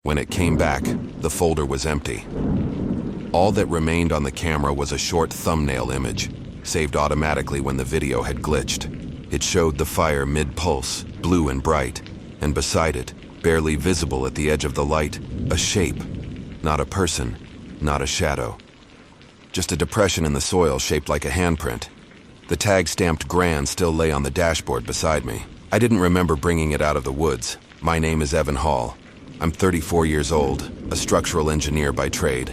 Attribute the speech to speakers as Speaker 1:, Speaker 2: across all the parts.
Speaker 1: When it came back, the folder was empty. All that remained on the camera was a short thumbnail image, saved automatically when the video had glitched. It showed the fire mid-pulse, blue and bright, and beside it, barely visible at the edge of the light, a shape. Not a person, not a shadow. Just a depression in the soil shaped like a handprint. The tag-stamped Grand still lay on the dashboard beside me. I didn't remember bringing it out of the woods. My name is Evan Hall. I'm 34 years old, a structural engineer by trade.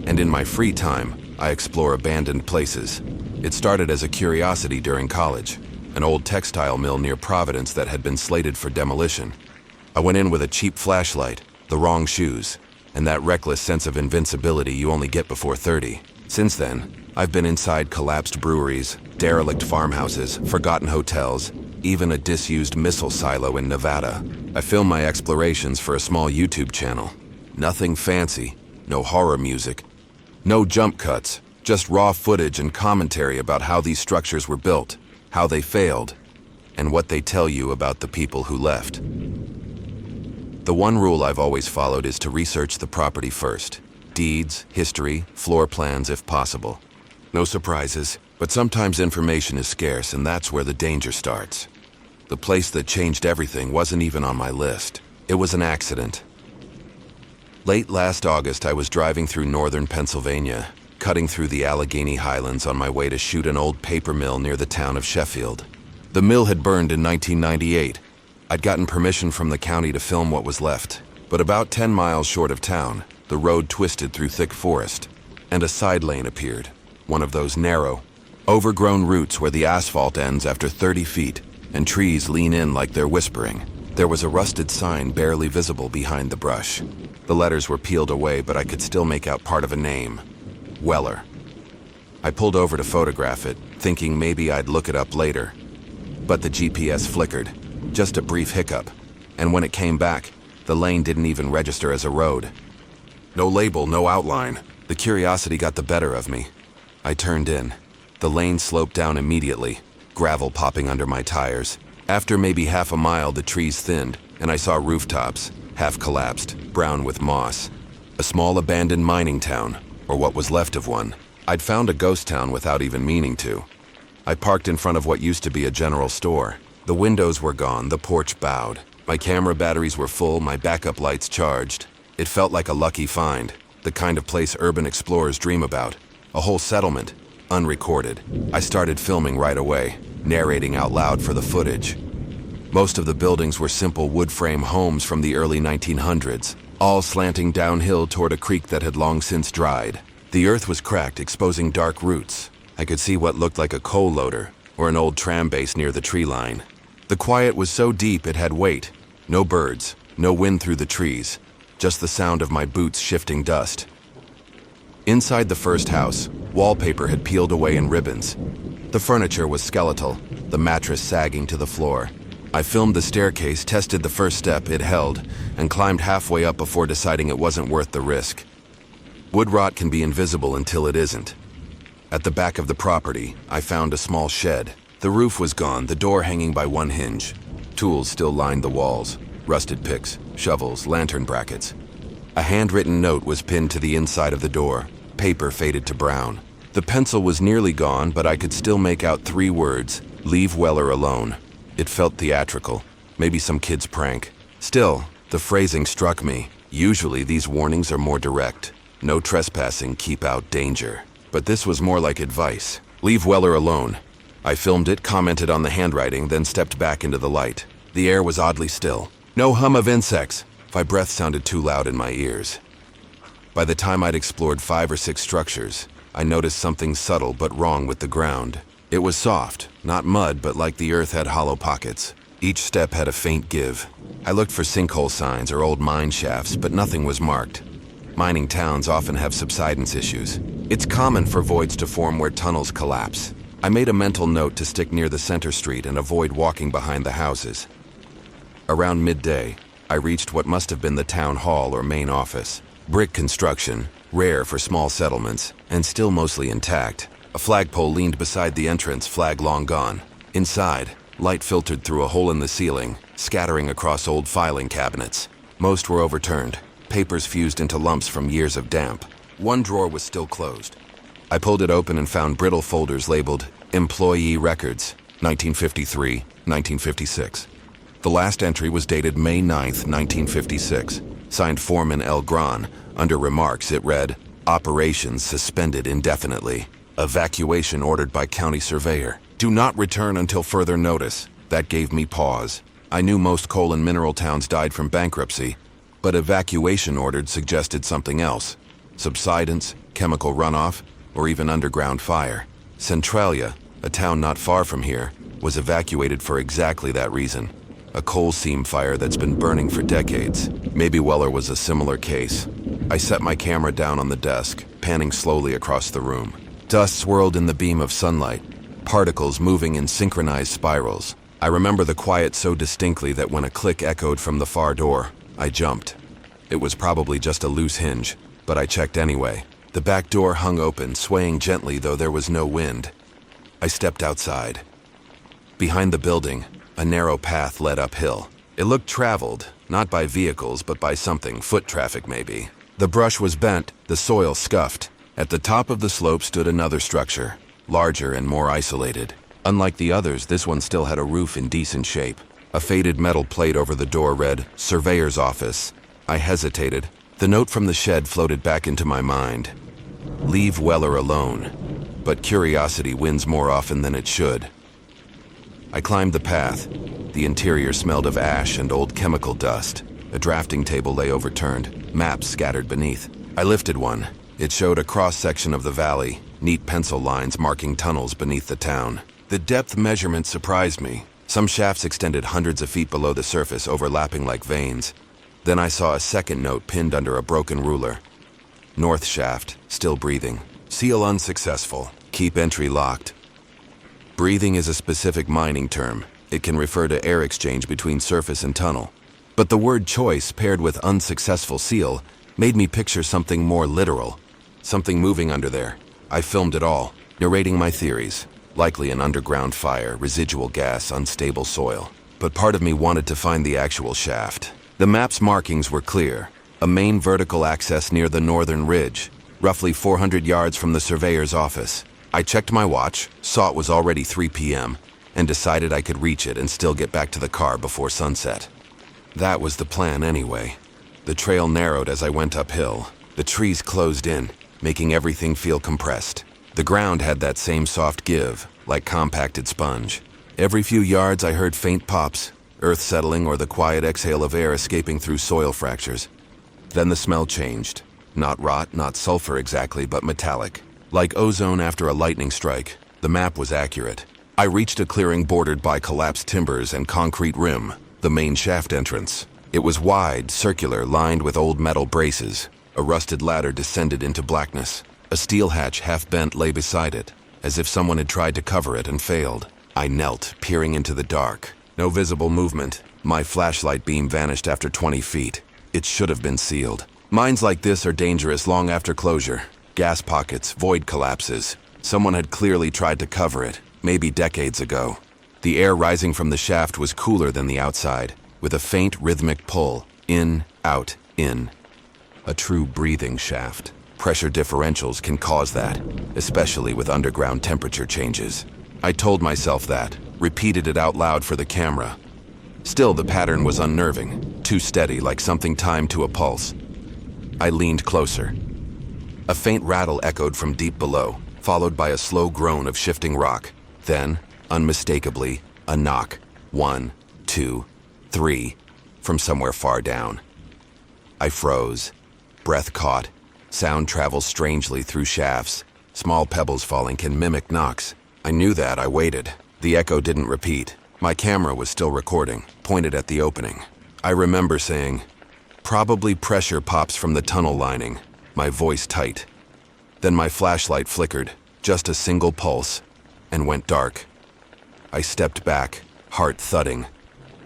Speaker 1: And in my free time, I explore abandoned places. It started as a curiosity during college, an old textile mill near Providence that had been slated for demolition. I went in with a cheap flashlight, the wrong shoes, and that reckless sense of invincibility you only get before 30. Since then, I've been inside collapsed breweries, derelict farmhouses, forgotten hotels, even a disused missile silo in Nevada. I film my explorations for a small YouTube channel. Nothing fancy, no horror music, no jump cuts, just raw footage and commentary about how these structures were built, how they failed, and what they tell you about the people who left. The one rule I've always followed is to research the property first. Deeds, history, floor plans if possible. No surprises, but sometimes information is scarce and that's where the danger starts. The place that changed everything wasn't even on my list. It was an accident. Late last August, I was driving through northern Pennsylvania, cutting through the Allegheny Highlands on my way to shoot an old paper mill near the town of Sheffield. The mill had burned in 1998. I'd gotten permission from the county to film what was left, but about 10 miles short of town, the road twisted through thick forest, and a side lane appeared, one of those narrow, overgrown routes where the asphalt ends after 30 feet, and trees lean in like they're whispering. There was a rusted sign barely visible behind the brush. The letters were peeled away, but I could still make out part of a name. Weller. I pulled over to photograph it, thinking maybe I'd look it up later. But the GPS flickered. Just a brief hiccup. And when it came back, the lane didn't even register as a road. No label, no outline. The curiosity got the better of me. I turned in. The lane sloped down immediately, gravel popping under my tires. After maybe half a mile, the trees thinned, and I saw rooftops, half collapsed, brown with moss. A small abandoned mining town, or what was left of one. I'd found a ghost town without even meaning to. I parked in front of what used to be a general store. The windows were gone, the porch bowed. My camera batteries were full, my backup lights charged. It felt like a lucky find, the kind of place urban explorers dream about. A whole settlement, unrecorded. I started filming right away, narrating out loud for the footage. Most of the buildings were simple wood frame homes from the early 1900s, all slanting downhill toward a creek that had long since dried. The earth was cracked, exposing dark roots. I could see what looked like a coal loader or an old tram base near the tree line. The quiet was so deep it had weight. No birds, no wind through the trees, just the sound of my boots shifting dust. Inside the first house, wallpaper had peeled away in ribbons. The furniture was skeletal, the mattress sagging to the floor. I filmed the staircase, tested the first step it held, and climbed halfway up before deciding it wasn't worth the risk. Wood rot can be invisible until it isn't. At the back of the property, I found a small shed. The roof was gone, the door hanging by one hinge. Tools still lined the walls, rusted picks, shovels, lantern brackets. A handwritten note was pinned to the inside of the door, paper faded to brown. The pencil was nearly gone, but I could still make out 3 words, "Leave Weller alone." It felt theatrical, maybe some kid's prank. Still, the phrasing struck me. Usually these warnings are more direct. No trespassing, keep out, danger. But this was more like advice. Leave Weller alone. I filmed it, commented on the handwriting, then stepped back into the light. The air was oddly still. No hum of insects. My breath sounded too loud in my ears. By the time I'd explored 5 or 6 structures, I noticed something subtle but wrong with the ground. It was soft, not mud, but like the earth had hollow pockets. Each step had a faint give. I looked for sinkhole signs or old mine shafts, but nothing was marked. Mining towns often have subsidence issues. It's common for voids to form where tunnels collapse. I made a mental note to stick near the center street and avoid walking behind the houses. Around midday, I reached what must have been the town hall or main office. Brick construction, rare for small settlements, and still mostly intact. A flagpole leaned beside the entrance, flag long gone. Inside, light filtered through a hole in the ceiling, scattering across old filing cabinets. Most were overturned. papers fused into lumps from years of damp. One drawer was still closed. I pulled it open and found brittle folders labeled Employee Records, 1953, 1956. The last entry was dated May 9th, 1956, signed Foreman L. Gran. Under remarks, it read, Operations suspended indefinitely. Evacuation ordered by county surveyor. Do not return until further notice. That gave me pause. I knew most coal and mineral towns died from bankruptcy, but evacuation ordered suggested something else. Subsidence, chemical runoff, or even underground fire. Centralia, a town not far from here, was evacuated for exactly that reason. A coal seam fire that's been burning for decades. Maybe Weller was a similar case. I set my camera down on the desk, panning slowly across the room. Dust swirled in the beam of sunlight, particles moving in synchronized spirals. I remember the quiet so distinctly that when a click echoed from the far door, I jumped. It was probably just a loose hinge, but I checked anyway. The back door hung open, swaying gently though there was no wind. I stepped outside. Behind the building, a narrow path led uphill. It looked traveled, not by vehicles, but by something, foot traffic maybe. The brush was bent, the soil scuffed. At the top of the slope stood another structure, larger and more isolated. Unlike the others, this one still had a roof in decent shape. A faded metal plate over the door read, Surveyor's Office. I hesitated. The note from the shed floated back into my mind. Leave Weller alone. But curiosity wins more often than it should. I climbed the path. The interior smelled of ash and old chemical dust. A drafting table lay overturned, maps scattered beneath. I lifted one. It showed a cross-section of the valley, neat pencil lines marking tunnels beneath the town. The depth measurement surprised me. Some shafts extended hundreds of feet below the surface, overlapping like veins. Then I saw a second note pinned under a broken ruler. North shaft, still breathing. Seal unsuccessful. Keep entry locked. Breathing is a specific mining term. It can refer to air exchange between surface and tunnel. But the word choice paired with unsuccessful seal made me picture something more literal. Something moving under there. I filmed it all, narrating my theories. Likely an underground fire, residual gas, unstable soil. But part of me wanted to find the actual shaft. The map's markings were clear. A main vertical access near the northern ridge, roughly 400 yards from the surveyor's office. I checked my watch, saw it was already 3 p.m., and decided I could reach it and still get back to the car before sunset. That was the plan anyway. The trail narrowed as I went uphill. The trees closed in, making everything feel compressed. The ground had that same soft give, like compacted sponge. Every few yards I heard faint pops, earth settling or the quiet exhale of air escaping through soil fractures. Then the smell changed. Not rot, not sulfur exactly, but metallic. Like ozone after a lightning strike, the map was accurate. I reached a clearing bordered by collapsed timbers and concrete rim, the main shaft entrance. It was wide, circular, lined with old metal braces. A rusted ladder descended into blackness. A steel hatch half-bent lay beside it, as if someone had tried to cover it and failed. I knelt, peering into the dark. No visible movement. My flashlight beam vanished after 20 feet. It should have been sealed. Mines like this are dangerous long after closure. Gas pockets, void collapses. Someone had clearly tried to cover it, maybe decades ago. The air rising from the shaft was cooler than the outside, with a faint rhythmic pull. In, out, in. A true breathing shaft. Pressure differentials can cause that, especially with underground temperature changes. I told myself that, repeated it out loud for the camera. Still, the pattern was unnerving, too steady, like something timed to a pulse. I leaned closer. A faint rattle echoed from deep below, followed by a slow groan of shifting rock. Then, unmistakably, a knock. 1, 2, 3, from somewhere far down. I froze. Breath caught. Sound travels strangely through shafts. Small pebbles falling can mimic knocks. I knew that. I waited. The echo didn't repeat. My camera was still recording, pointed at the opening. I remember saying, "Probably pressure pops from the tunnel lining," my voice tight. Then my flashlight flickered, just a single pulse, and went dark. I stepped back, heart thudding.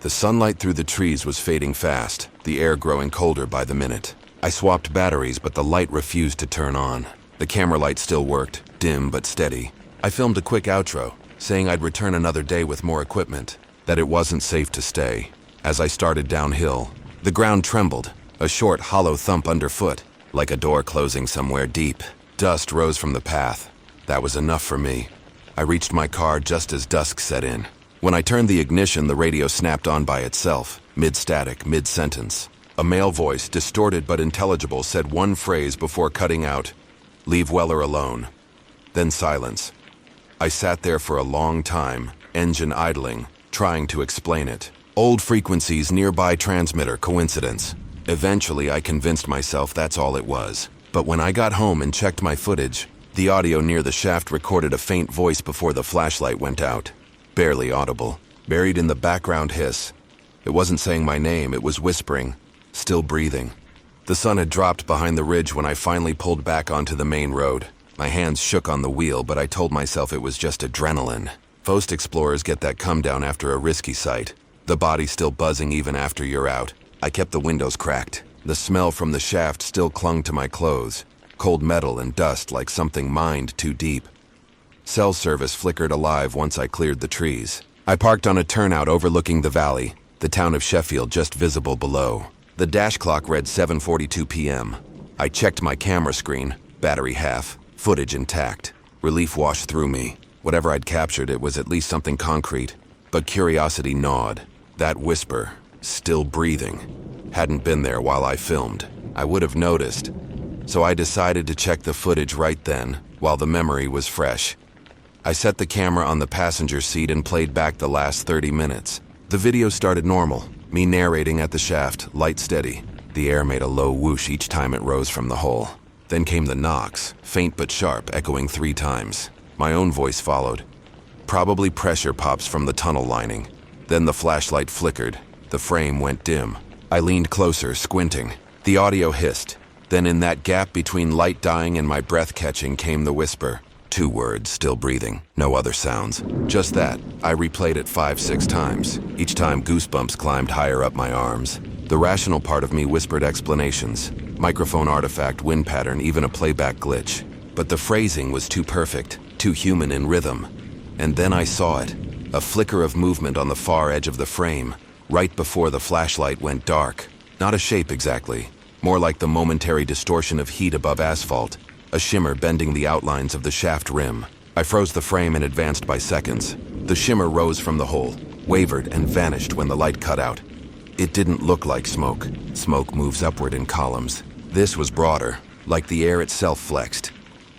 Speaker 1: The sunlight through the trees was fading fast, the air growing colder by the minute. I swapped batteries, but the light refused to turn on. The camera light still worked, dim but steady. I filmed a quick outro, saying I'd return another day with more equipment, that it wasn't safe to stay. As I started downhill, the ground trembled. A short, hollow thump underfoot, like a door closing somewhere deep. Dust rose from the path. That was enough for me. I reached my car just as dusk set in. When I turned the ignition, the radio snapped on by itself, mid-static, mid-sentence. A male voice, distorted but intelligible, said one phrase before cutting out, "Leave Weller alone." Then silence. I sat there for a long time, engine idling, trying to explain it. Old frequencies, nearby transmitter, coincidence. Eventually, I convinced myself that's all it was. But when I got home and checked my footage, the audio near the shaft recorded a faint voice before the flashlight went out. Barely audible. Buried in the background hiss. It wasn't saying my name, it was whispering, still breathing. The sun had dropped behind the ridge when I finally pulled back onto the main road. My hands shook on the wheel, but I told myself it was just adrenaline. Most explorers get that come down after a risky sight. The body still buzzing even after you're out. I kept the windows cracked. The smell from the shaft still clung to my clothes. Cold metal and dust like something mined too deep. Cell service flickered alive once I cleared the trees. I parked on a turnout overlooking the valley, the town of Sheffield just visible below. The dash clock read 7:42 p.m. I checked my camera screen, battery half, footage intact. Relief washed through me. Whatever I'd captured, it was at least something concrete. But curiosity gnawed. That whisper, still breathing, hadn't been there while I filmed. I would have noticed. So I decided to check the footage right then, while the memory was fresh. I set the camera on the passenger seat and played back the last 30 minutes. The video started normal, me narrating at the shaft, light steady. The air made a low whoosh each time it rose from the hole. Then came the knocks, faint but sharp, echoing 3 times. My own voice followed. Probably pressure pops from the tunnel lining. Then the flashlight flickered. The frame went dim. I leaned closer, squinting. The audio hissed. Then in that gap between light dying and my breath catching came the whisper. 2 words, still breathing. No other sounds. Just that. I replayed it 5-6 times. Each time goosebumps climbed higher up my arms. The rational part of me whispered explanations. Microphone artifact, wind pattern, even a playback glitch. But the phrasing was too perfect, too human in rhythm. And then I saw it. A flicker of movement on the far edge of the frame, right before the flashlight went dark. Not a shape exactly. More like the momentary distortion of heat above asphalt. A shimmer bending the outlines of the shaft rim. I froze the frame and advanced by seconds. The shimmer rose from the hole, wavered and vanished when the light cut out. It didn't look like smoke. Smoke moves upward in columns. This was broader, like the air itself flexed.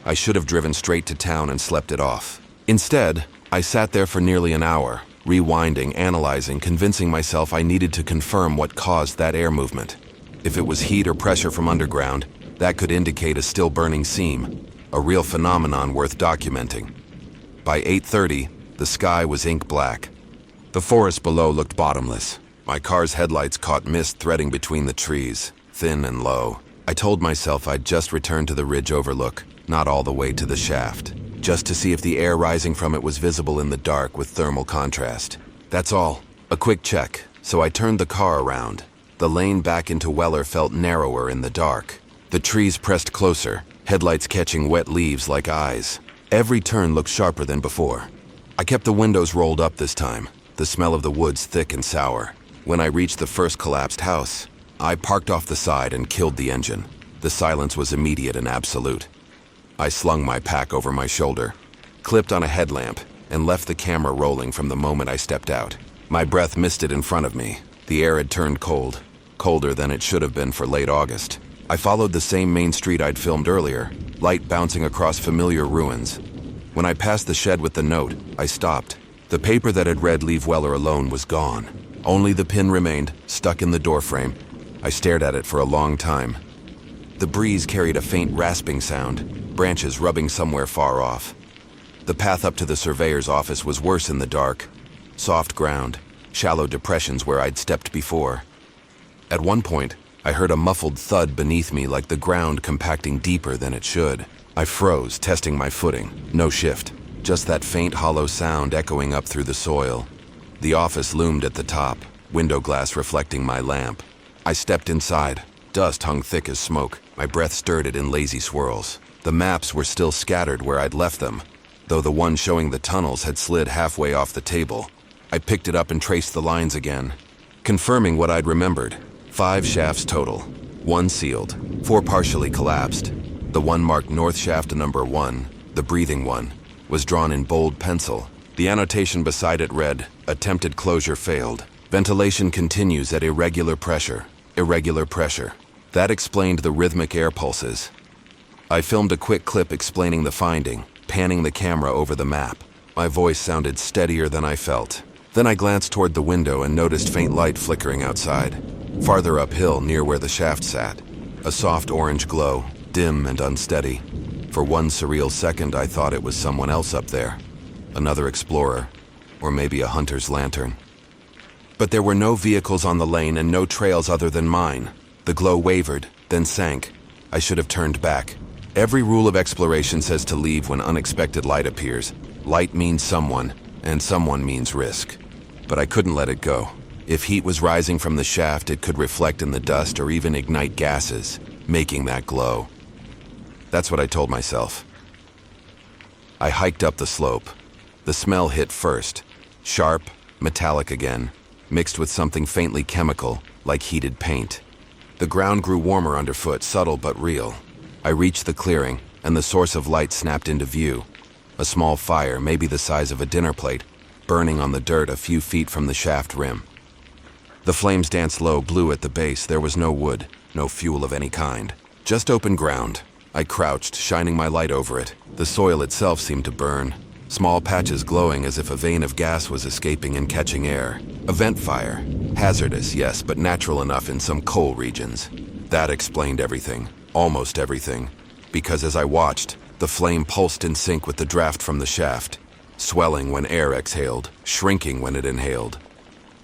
Speaker 1: I should have driven straight to town and slept it off. Instead, I sat there for nearly an hour, rewinding, analyzing, convincing myself I needed to confirm what caused that air movement. If it was heat or pressure from underground, that could indicate a still burning seam, a real phenomenon worth documenting. By 8:30, the sky was ink black. The forest below looked bottomless. My car's headlights caught mist threading between the trees, thin and low. I told myself I'd just return to the ridge overlook, not all the way to the shaft, just to see if the air rising from it was visible in the dark with thermal contrast. That's all. A quick check, so I turned the car around. The lane back into Weller felt narrower in the dark. The trees pressed closer, headlights catching wet leaves like eyes. Every turn looked sharper than before. I kept the windows rolled up this time, the smell of the woods thick and sour. When I reached the first collapsed house, I parked off the side and killed the engine. The silence was immediate and absolute. I slung my pack over my shoulder, clipped on a headlamp, and left the camera rolling from the moment I stepped out. My breath misted in front of me. The air had turned cold, colder than it should have been for late August. I followed the same main street I'd filmed earlier, light bouncing across familiar ruins. When I passed the shed with the note, I stopped. The paper that had read "Leave Weller alone" was gone. Only the pin remained, stuck in the doorframe. I stared at it for a long time. The breeze carried a faint rasping sound, branches rubbing somewhere far off. The path up to the surveyor's office was worse in the dark. Soft ground, shallow depressions where I'd stepped before. At one point, I heard a muffled thud beneath me like the ground compacting deeper than it should. I froze, testing my footing. No shift. Just that faint hollow sound echoing up through the soil. The office loomed at the top, window glass reflecting my lamp. I stepped inside. Dust hung thick as smoke. My breath stirred it in lazy swirls. The maps were still scattered where I'd left them, though the one showing the tunnels had slid halfway off the table. I picked it up and traced the lines again, confirming what I'd remembered. 5 shafts total. One sealed, four partially collapsed. The one marked North Shaft number 1, the breathing one, was drawn in bold pencil. The annotation beside it read, "Attempted closure failed. Ventilation continues at irregular pressure. Irregular pressure." That explained the rhythmic air pulses. I filmed a quick clip explaining the finding, panning the camera over the map. My voice sounded steadier than I felt. Then I glanced toward the window and noticed faint light flickering outside. Farther uphill, near where the shaft sat, a soft orange glow, dim and unsteady. For one surreal second, I thought it was someone else up there. Another explorer, or maybe a hunter's lantern. But there were no vehicles on the lane and no trails other than mine. The glow wavered, then sank. I should have turned back. Every rule of exploration says to leave when unexpected light appears. Light means someone, and someone means risk. But I couldn't let it go. If heat was rising from the shaft, it could reflect in the dust or even ignite gases, making that glow. That's what I told myself. I hiked up the slope. The smell hit first. Sharp, metallic again, mixed with something faintly chemical, like heated paint. The ground grew warmer underfoot, subtle but real. I reached the clearing, and the source of light snapped into view. A small fire, maybe the size of a dinner plate, burning on the dirt a few feet from the shaft rim. The flames danced low, blue at the base. There was no wood, no fuel of any kind. Just open ground. I crouched, shining my light over it. The soil itself seemed to burn, small patches glowing as if a vein of gas was escaping and catching air. A vent fire. Hazardous, yes, but natural enough in some coal regions. That explained everything, almost everything, because as I watched, the flame pulsed in sync with the draft from the shaft, swelling when air exhaled, shrinking when it inhaled.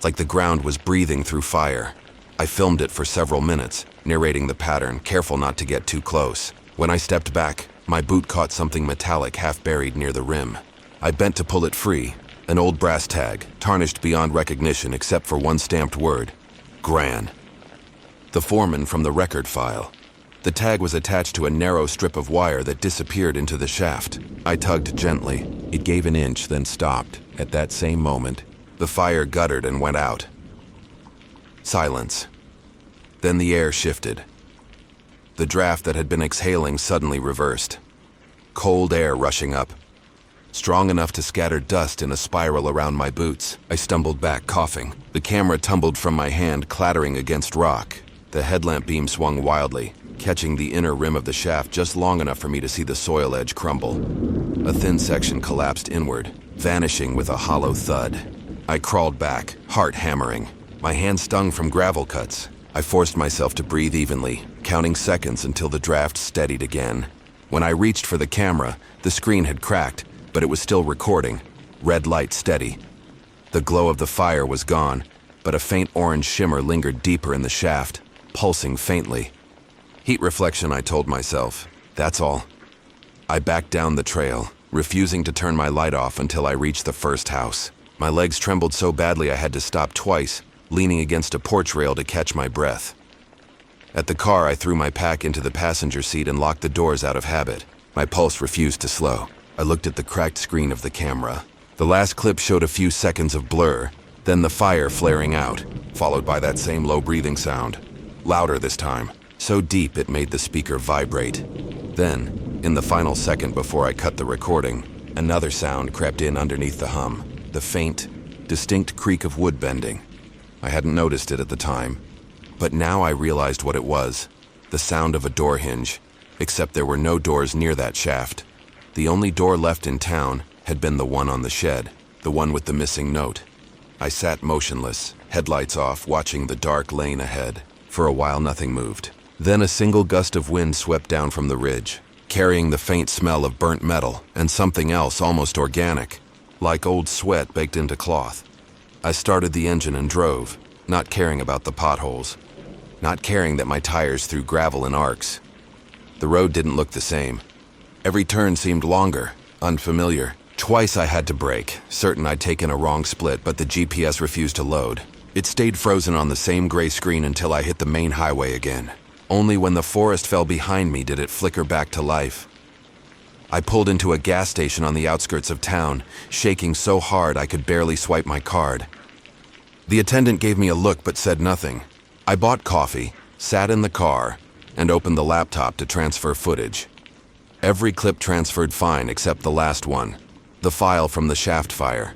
Speaker 1: Like the ground was breathing through fire. I filmed it for several minutes, narrating the pattern, careful not to get too close. When I stepped back, my boot caught something metallic half buried near the rim. I bent to pull it free, an old brass tag, tarnished beyond recognition except for one stamped word, Gran. The foreman from the record file. The tag was attached to a narrow strip of wire that disappeared into the shaft. I tugged gently. It gave an inch, then stopped. At that same moment, the fire guttered and went out. Silence. Then the air shifted. The draft that had been exhaling suddenly reversed. Cold air rushing up, strong enough to scatter dust in a spiral around my boots. I stumbled back, coughing. The camera tumbled from my hand, clattering against rock. The headlamp beam swung wildly, catching the inner rim of the shaft just long enough for me to see the soil edge crumble. A thin section collapsed inward, vanishing with a hollow thud. I crawled back, heart hammering. My hand stung from gravel cuts. I forced myself to breathe evenly, counting seconds until the draft steadied again. When I reached for the camera, the screen had cracked, but it was still recording, red light steady. The glow of the fire was gone, but a faint orange shimmer lingered deeper in the shaft, pulsing faintly. Heat reflection, I told myself. That's all. I backed down the trail, refusing to turn my light off until I reached the first house. My legs trembled so badly I had to stop twice, leaning against a porch rail to catch my breath. At the car, I threw my pack into the passenger seat and locked the doors out of habit. My pulse refused to slow. I looked at the cracked screen of the camera. The last clip showed a few seconds of blur, then the fire flaring out, followed by that same low breathing sound. Louder this time, so deep it made the speaker vibrate. Then, in the final second before I cut the recording, another sound crept in underneath the hum, the faint, distinct creak of wood bending. I hadn't noticed it at the time, but now I realized what it was, the sound of a door hinge, except there were no doors near that shaft. The only door left in town had been the one on the shed, the one with the missing note. I sat motionless, headlights off, watching the dark lane ahead. For a while, nothing moved. Then a single gust of wind swept down from the ridge, carrying the faint smell of burnt metal and something else almost organic, like old sweat baked into cloth. I started the engine and drove, not caring about the potholes, not caring that my tires threw gravel in arcs. The road didn't look the same. Every turn seemed longer, unfamiliar. Twice I had to brake, certain I'd taken a wrong split, but the GPS refused to load. It stayed frozen on the same gray screen until I hit the main highway again. Only when the forest fell behind me did it flicker back to life. I pulled into a gas station on the outskirts of town, shaking so hard I could barely swipe my card. The attendant gave me a look but said nothing. I bought coffee, sat in the car, and opened the laptop to transfer footage. Every clip transferred fine except the last one, the file from the shaft fire.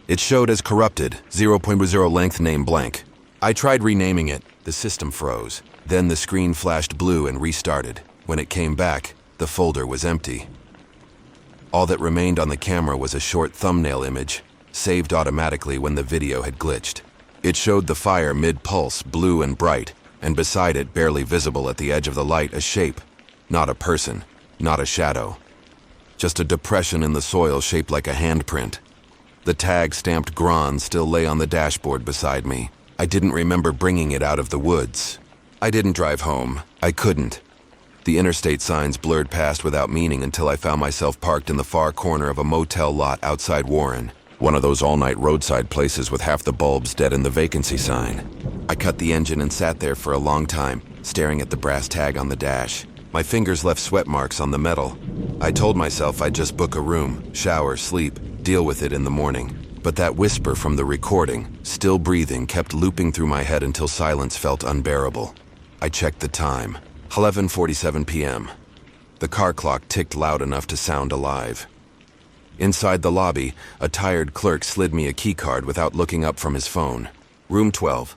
Speaker 1: It showed as corrupted, 0.0 length name blank. I tried renaming it, the system froze. Then the screen flashed blue and restarted. When it came back, the folder was empty. All that remained on the camera was a short thumbnail image, saved automatically when the video had glitched. It showed the fire mid-pulse, blue and bright, and beside it, barely visible at the edge of the light, a shape. Not a person, not a shadow. Just a depression in the soil shaped like a handprint. The tag stamped Gron still lay on the dashboard beside me. I didn't remember bringing it out of the woods. I didn't drive home. I couldn't. The interstate signs blurred past without meaning until I found myself parked in the far corner of a motel lot outside Warren, one of those all-night roadside places with half the bulbs dead in the vacancy sign. I cut the engine and sat there for a long time, staring at the brass tag on the dash. My fingers left sweat marks on the metal. I told myself I'd just book a room, shower, sleep, deal with it in the morning. But that whisper from the recording, still breathing, kept looping through my head until silence felt unbearable. I checked the time. 11:47 p.m. The car clock ticked loud enough to sound alive. Inside the lobby, a tired clerk slid me a keycard without looking up from his phone. Room 12.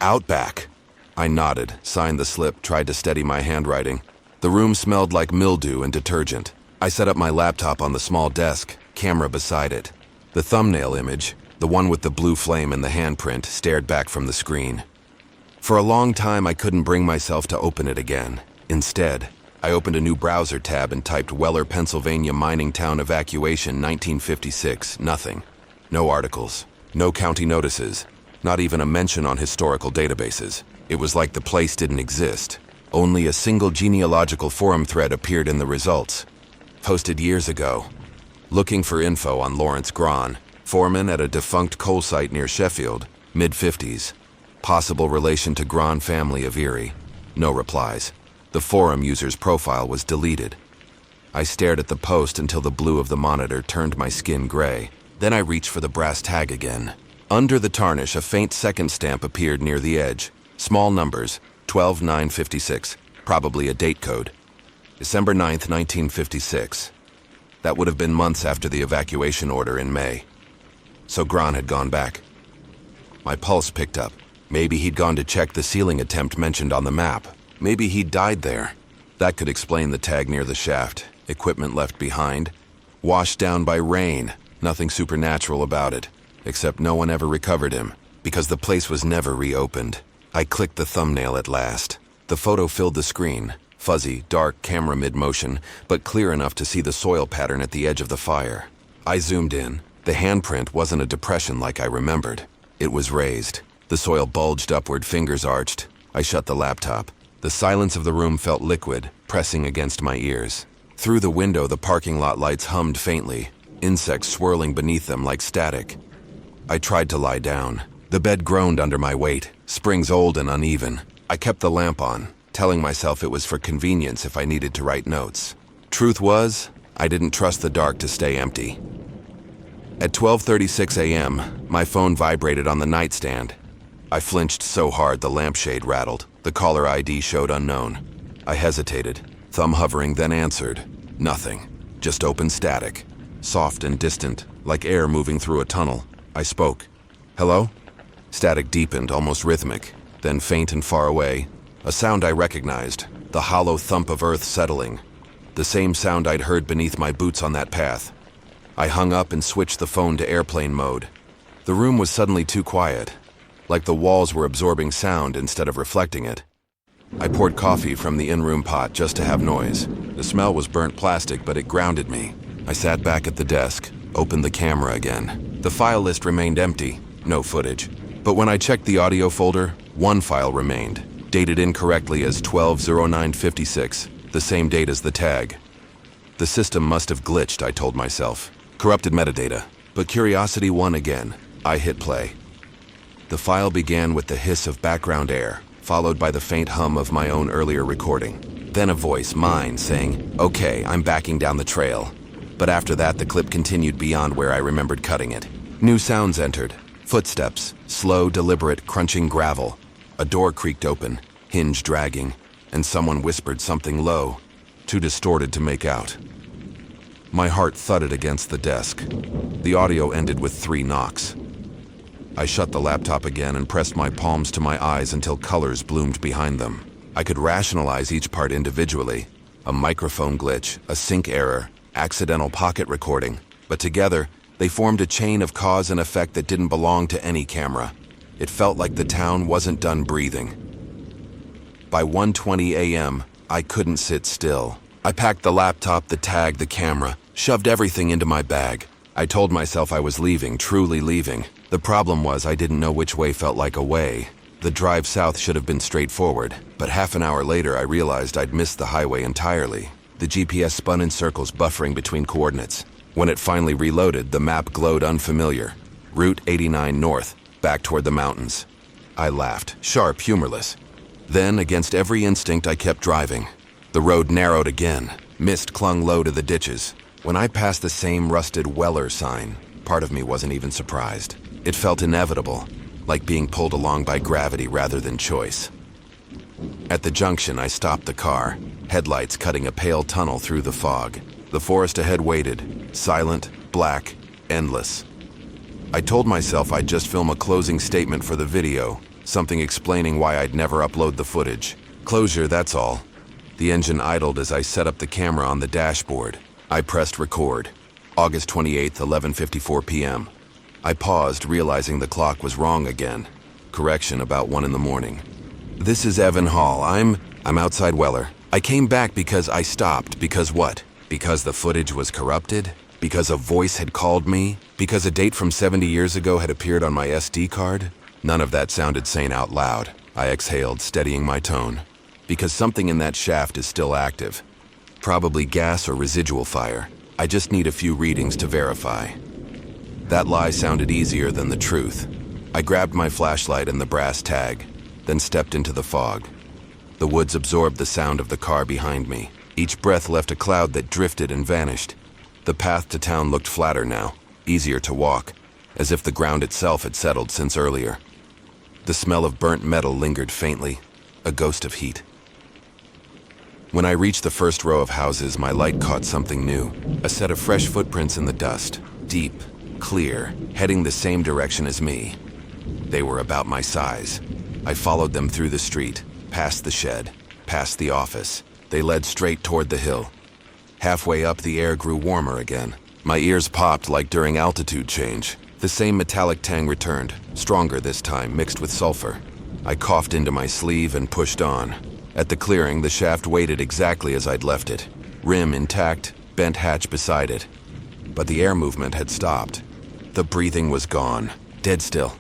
Speaker 1: Out back. I nodded, signed the slip, tried to steady my handwriting. The room smelled like mildew and detergent. I set up my laptop on the small desk, camera beside it. The thumbnail image, the one with the blue flame and the handprint, stared back from the screen. For a long time, I couldn't bring myself to open it again. Instead, I opened a new browser tab and typed Weller, Pennsylvania mining town evacuation 1956. Nothing. No articles. No county notices. Not even a mention on historical databases. It was like the place didn't exist. Only a single genealogical forum thread appeared in the results. Posted years ago. Looking for info on Lawrence Gron, foreman at a defunct coal site near Sheffield, mid-50s. Possible relation to Gron family of Erie. No replies. The forum user's profile was deleted. I stared at the post until the blue of the monitor turned my skin gray. Then I reached for the brass tag again. Under the tarnish, a faint second stamp appeared near the edge. Small numbers, 12-956, probably a date code. December 9th, 1956. That would have been months after the evacuation order in May. So Gron had gone back. My pulse picked up. Maybe he'd gone to check the sealing attempt mentioned on the map. Maybe he'd died there. That could explain the tag near the shaft. Equipment left behind. Washed down by rain. Nothing supernatural about it. Except no one ever recovered him, because the place was never reopened. I clicked the thumbnail at last. The photo filled the screen. Fuzzy, dark camera mid-motion, but clear enough to see the soil pattern at the edge of the fire. I zoomed in. The handprint wasn't a depression like I remembered. It was raised. The soil bulged upward, fingers arched. I shut the laptop. The silence of the room felt liquid, pressing against my ears. Through the window, the parking lot lights hummed faintly, insects swirling beneath them like static. I tried to lie down. The bed groaned under my weight, springs old and uneven. I kept the lamp on, telling myself it was for convenience if I needed to write notes. Truth was, I didn't trust the dark to stay empty. At 12:36 a.m., my phone vibrated on the nightstand. I flinched so hard the lampshade rattled. The caller ID showed unknown. I hesitated, thumb hovering, then answered. Nothing, just open static. Soft and distant, like air moving through a tunnel. I spoke. Hello? Static deepened, almost rhythmic, then faint and far away. A sound I recognized, the hollow thump of earth settling. The same sound I'd heard beneath my boots on that path. I hung up and switched the phone to airplane mode. The room was suddenly too quiet, like the walls were absorbing sound instead of reflecting it. I poured coffee from the in-room pot just to have noise. The smell was burnt plastic, but it grounded me. I sat back at the desk, opened the camera again. The file list remained empty, no footage. But when I checked the audio folder, one file remained, dated incorrectly as 12/09/56, the same date as the tag. The system must have glitched, I told myself. Corrupted metadata. But curiosity won again. I hit play. The file began with the hiss of background air, followed by the faint hum of my own earlier recording. Then a voice, mine, saying, "Okay, I'm backing down the trail." But after that, the clip continued beyond where I remembered cutting it. New sounds entered. Footsteps, slow, deliberate, crunching gravel. A door creaked open. hinge dragging, and someone whispered something low, too distorted to make out. My heart thudded against the desk. The audio ended with 3 knocks. I shut the laptop again and pressed my palms to my eyes until colors bloomed behind them. I could rationalize each part individually: a microphone glitch, a sync error, accidental pocket recording, but together, they formed a chain of cause and effect that didn't belong to any camera. It felt like the town wasn't done breathing. By 1:20 a.m., I couldn't sit still. I packed the laptop, the tag, the camera, shoved everything into my bag. I told myself I was leaving, truly leaving. The problem was I didn't know which way felt like a way. The drive south should have been straightforward, but half an hour later I realized I'd missed the highway entirely. The GPS spun in circles, buffering between coordinates. When it finally reloaded, the map glowed unfamiliar. Route 89 north, back toward the mountains. I laughed, sharp, humorless. Then, against every instinct, I kept driving. The road narrowed again. Mist clung low to the ditches. When I passed the same rusted Weller sign, part of me wasn't even surprised. It felt inevitable, like being pulled along by gravity rather than choice. At the junction, I stopped the car, headlights cutting a pale tunnel through the fog. The forest ahead waited, silent, black, endless. I told myself I'd just film a closing statement for the video, something explaining why I'd never upload the footage. Closure, that's all. The engine idled as I set up the camera on the dashboard. I pressed record. August 28th, 11:54 p.m. I paused, realizing the clock was wrong again. Correction, about 1 in the morning. This is Evan Hall. I'm outside Weller. I came back because I stopped. Because what? Because the footage was corrupted? Because a voice had called me? Because a date from 70 years ago had appeared on my SD card? None of that sounded sane out loud. I exhaled, steadying my tone. Because something in that shaft is still active. Probably gas or residual fire. I just need a few readings to verify. That lie sounded easier than the truth. I grabbed my flashlight and the brass tag, then stepped into the fog. The woods absorbed the sound of the car behind me. Each breath left a cloud that drifted and vanished. The path to town looked flatter now, easier to walk, as if the ground itself had settled since earlier. The smell of burnt metal lingered faintly, a ghost of heat. When I reached the first row of houses, my light caught something new. A set of fresh footprints in the dust, deep, clear, heading the same direction as me. They were about my size. I followed them through the street, past the shed, past the office. They led straight toward the hill. Halfway up, the air grew warmer again. My ears popped like during altitude change. The same metallic tang returned, stronger this time, mixed with sulfur. I coughed into my sleeve and pushed on. At the clearing, the shaft waited exactly as I'd left it. Rim intact, bent hatch beside it. But the air movement had stopped. The breathing was gone, dead still.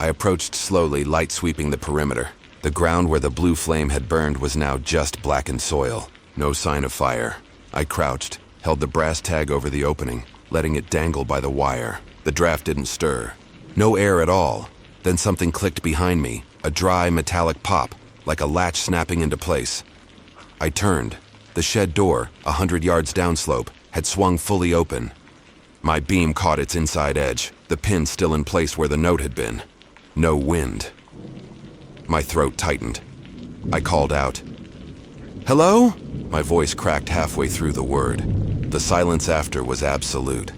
Speaker 1: I approached slowly, light sweeping the perimeter. The ground where the blue flame had burned was now just blackened soil. No sign of fire. I crouched, held the brass tag over the opening, letting it dangle by the wire. The draft didn't stir. No air at all. Then something clicked behind me, a dry, metallic pop, like a latch snapping into place. I turned. The shed door, 100 yards downslope, had swung fully open. My beam caught its inside edge, the pin still in place where the note had been. No wind. My throat tightened. I called out. "Hello?" My voice cracked halfway through the word. The silence after was absolute.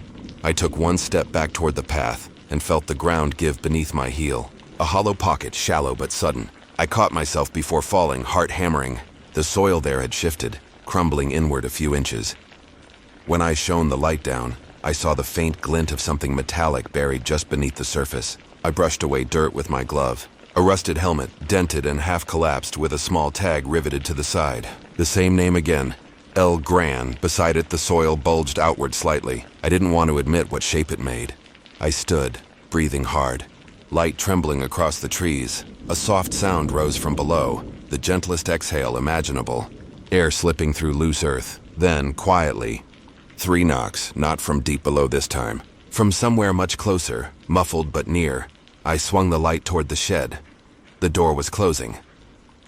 Speaker 1: I took one step back toward the path and felt the ground give beneath my heel. A hollow pocket, shallow but sudden. I caught myself before falling, heart hammering. The soil there had shifted, crumbling inward a few inches. When I shone the light down, I saw the faint glint of something metallic buried just beneath the surface. I brushed away dirt with my glove. A rusted helmet, dented and half collapsed with a small tag riveted to the side. The same name again, El Gran. Beside it, the soil bulged outward slightly. I didn't want to admit what shape it made. I stood, breathing hard. Light trembling across the trees. A soft sound rose from below, the gentlest exhale imaginable. Air slipping through loose earth. Then, quietly, 3 knocks, not from deep below this time. From somewhere much closer, muffled but near. I swung the light toward the shed. The door was closing.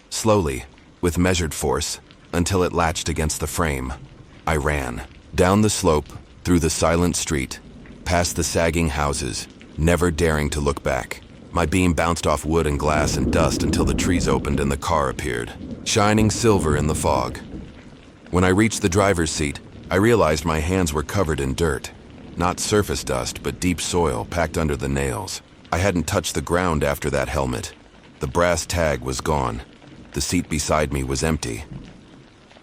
Speaker 1: Slowly, with measured force, until it latched against the frame. I ran. Down the slope, through the silent street, past the sagging houses, never daring to look back. My beam bounced off wood and glass and dust until the trees opened and the car appeared, shining silver in the fog. When I reached the driver's seat, I realized my hands were covered in dirt. Not surface dust, but deep soil packed under the nails. I hadn't touched the ground after that helmet. The brass tag was gone. The seat beside me was empty.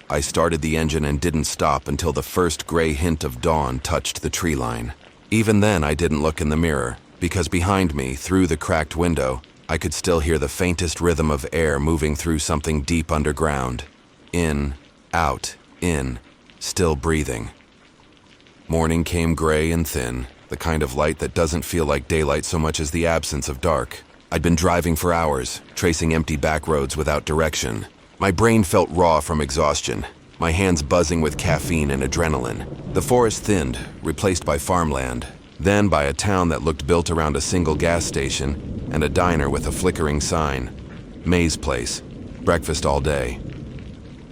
Speaker 1: I started the engine and didn't stop until the first gray hint of dawn touched the tree line. Even then, I didn't look in the mirror, because behind me, through the cracked window, I could still hear the faintest rhythm of air moving through something deep underground. In, out, in, still breathing. Morning came gray and thin, the kind of light that doesn't feel like daylight so much as the absence of dark. I'd been driving for hours, tracing empty back roads without direction. My brain felt raw from exhaustion, my hands buzzing with caffeine and adrenaline. The forest thinned, replaced by farmland, then by a town that looked built around a single gas station and a diner with a flickering sign. May's Place. Breakfast all day.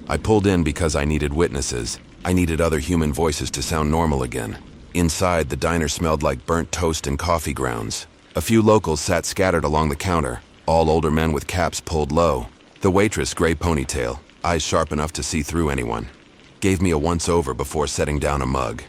Speaker 1: I pulled in because I needed witnesses. I needed other human voices to sound normal again. Inside, the diner smelled like burnt toast and coffee grounds. A few locals sat scattered along the counter, all older men with caps pulled low. The waitress, gray ponytail, eyes sharp enough to see through anyone, gave me a once-over before setting down a mug.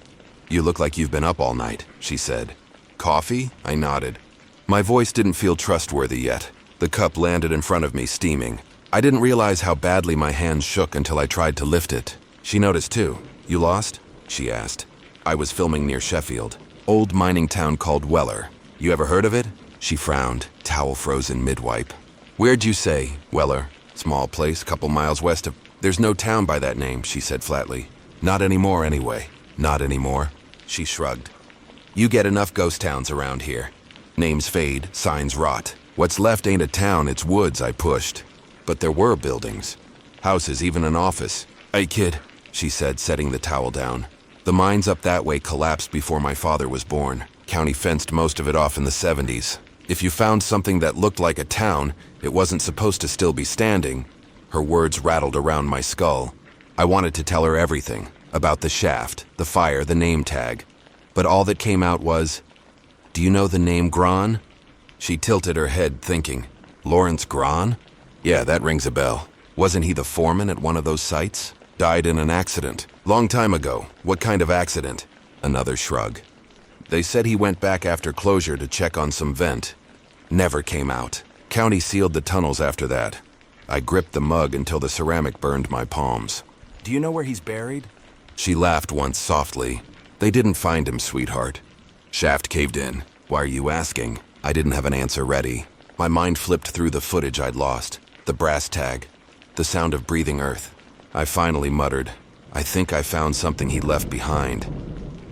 Speaker 1: "You look like you've been up all night," she said. "Coffee?" I nodded. My voice didn't feel trustworthy yet. The cup landed in front of me, steaming. I didn't realize how badly my hands shook until I tried to lift it. She noticed too. "You lost?" she asked. I was filming near Sheffield, old mining town called Weller. "You ever heard of it?" She frowned, towel frozen mid-wipe. "Where'd you say, Weller?" "Small place, couple miles west of..." "There's no town by that name," she said flatly. "Not anymore anyway." "Not anymore?" She shrugged. "You get enough ghost towns around here. Names fade, signs rot. What's left ain't a town, it's woods," I pushed. "But there were buildings. Houses, even an office." "Hey kid," she said, setting the towel down. "The mines up that way collapsed before my father was born. County fenced most of it off in the 70s. If you found something that looked like a town, it wasn't supposed to still be standing." Her words rattled around my skull. I wanted to tell her everything, about the shaft, the fire, the name tag. But all that came out was, "Do you know the name Gran?" She tilted her head, thinking. "Lawrence Gran? Yeah, that rings a bell. Wasn't he the foreman at one of those sites? Died in an accident. Long time ago. What kind of accident?" Another shrug. "They said he went back after closure to check on some vent. Never came out. County sealed the tunnels after that." I gripped the mug until the ceramic burned my palms. "Do you know where he's buried?" She laughed once softly. "They didn't find him, sweetheart. Shaft caved in. Why are you asking?" I didn't have an answer ready. My mind flipped through the footage I'd lost. The brass tag. The sound of breathing earth. I finally muttered, "I think I found something he left behind."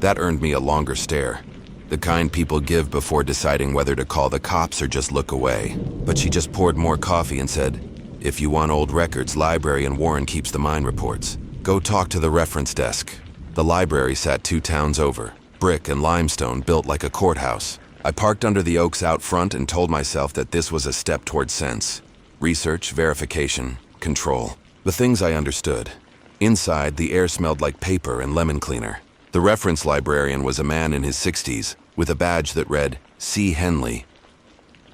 Speaker 1: That earned me a longer stare. The kind people give before deciding whether to call the cops or just look away. But she just poured more coffee and said, "If you want old records, library in Warren keeps the mine reports. Go talk to the reference desk." The library sat 2 towns over, brick and limestone built like a courthouse. I parked under the oaks out front and told myself that this was a step toward sense. Research, verification, control. The things I understood. Inside, the air smelled like paper and lemon cleaner. The reference librarian was a man in his 60s, with a badge that read, C. Henley.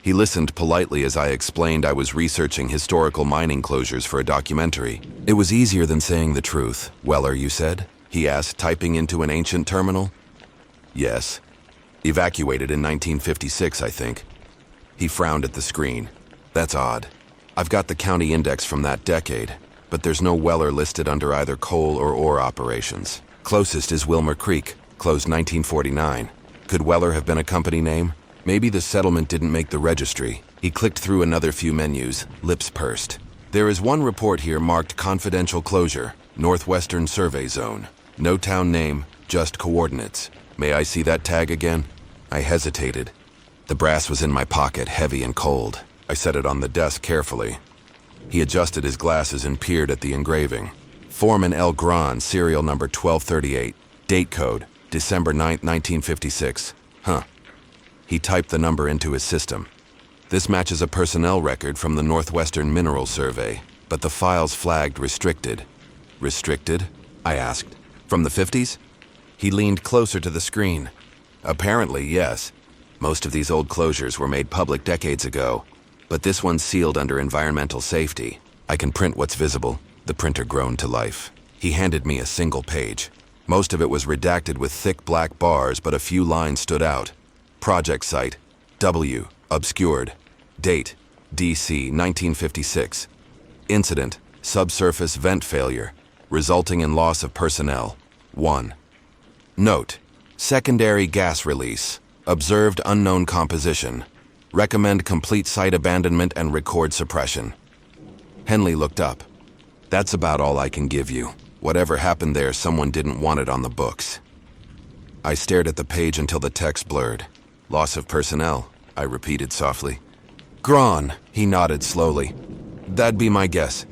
Speaker 1: He listened politely as I explained I was researching historical mining closures for a documentary. "It was easier than saying the truth, Weller, you said?" he asked, typing into an ancient terminal. "Yes. Evacuated in 1956, I think." He frowned at the screen. "That's odd. I've got the county index from that decade, but there's no Weller listed under either coal or ore operations. Closest is Wilmer Creek, closed 1949. Could Weller have been a company name? Maybe the settlement didn't make the registry." He clicked through another few menus, lips pursed. "There is one report here marked confidential closure, Northwestern Survey Zone. No town name, just coordinates. May I see that tag again?" I hesitated. The brass was in my pocket, heavy and cold. I set it on the desk carefully. He adjusted his glasses and peered at the engraving. Foreman L. Gran, serial number 1238. Date code, December 9th, 1956. Huh. He typed the number into his system. "This matches a personnel record from the Northwestern Mineral Survey, but the file's flagged restricted." "Restricted?" I asked. "From the 50s? He leaned closer to the screen. "Apparently, yes. Most of these old closures were made public decades ago, but this one's sealed under environmental safety. I can print what's visible. The printer groaned to life. He handed me a single page. Most of it was redacted with thick black bars, but a few lines stood out. Project site, W, obscured. Date, DC 1956. Incident, subsurface vent failure, resulting in loss of personnel. 1. Note, secondary gas release, observed unknown composition. Recommend complete site abandonment and record suppression. Henley looked up. That's about all I can give you. Whatever happened there, someone didn't want it on the books. I stared at the page until the text blurred. Loss of personnel, I repeated softly. Gone, he nodded slowly. That'd be my guess.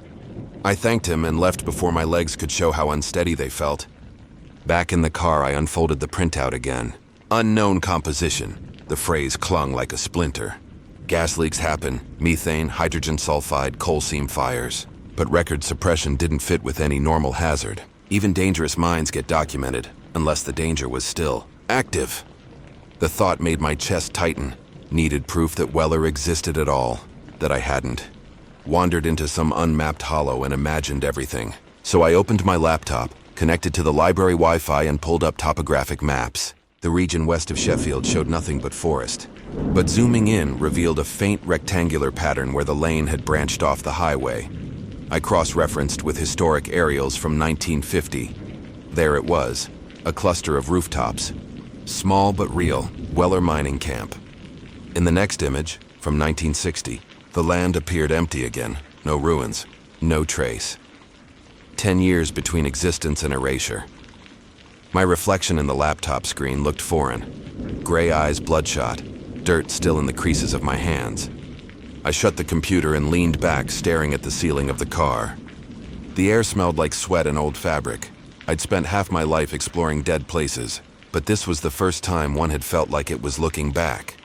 Speaker 1: I thanked him and left before my legs could show how unsteady they felt. Back in the car, I unfolded the printout again. Unknown composition. The phrase clung like a splinter. Gas leaks happen, methane, hydrogen sulfide, coal seam fires. But record suppression didn't fit with any normal hazard. Even dangerous mines get documented, unless the danger was still active. The thought made my chest tighten. Needed proof that Weller existed at all, that I hadn't. Wandered into some unmapped hollow and imagined everything. So I opened my laptop, connected to the library Wi-Fi and pulled up topographic maps. The region west of Sheffield showed nothing but forest. But zooming in revealed a faint rectangular pattern where the lane had branched off the highway. I cross-referenced with historic aerials from 1950. There it was, a cluster of rooftops. Small but real, Weller mining camp. In the next image, from 1960, the land appeared empty again. No ruins, no trace. 10 years between existence and erasure. My reflection in the laptop screen looked foreign. Gray eyes bloodshot, dirt still in the creases of my hands. I shut the computer and leaned back, staring at the ceiling of the car. The air smelled like sweat and old fabric. I'd spent half my life exploring dead places, but this was the first time one had felt like it was looking back.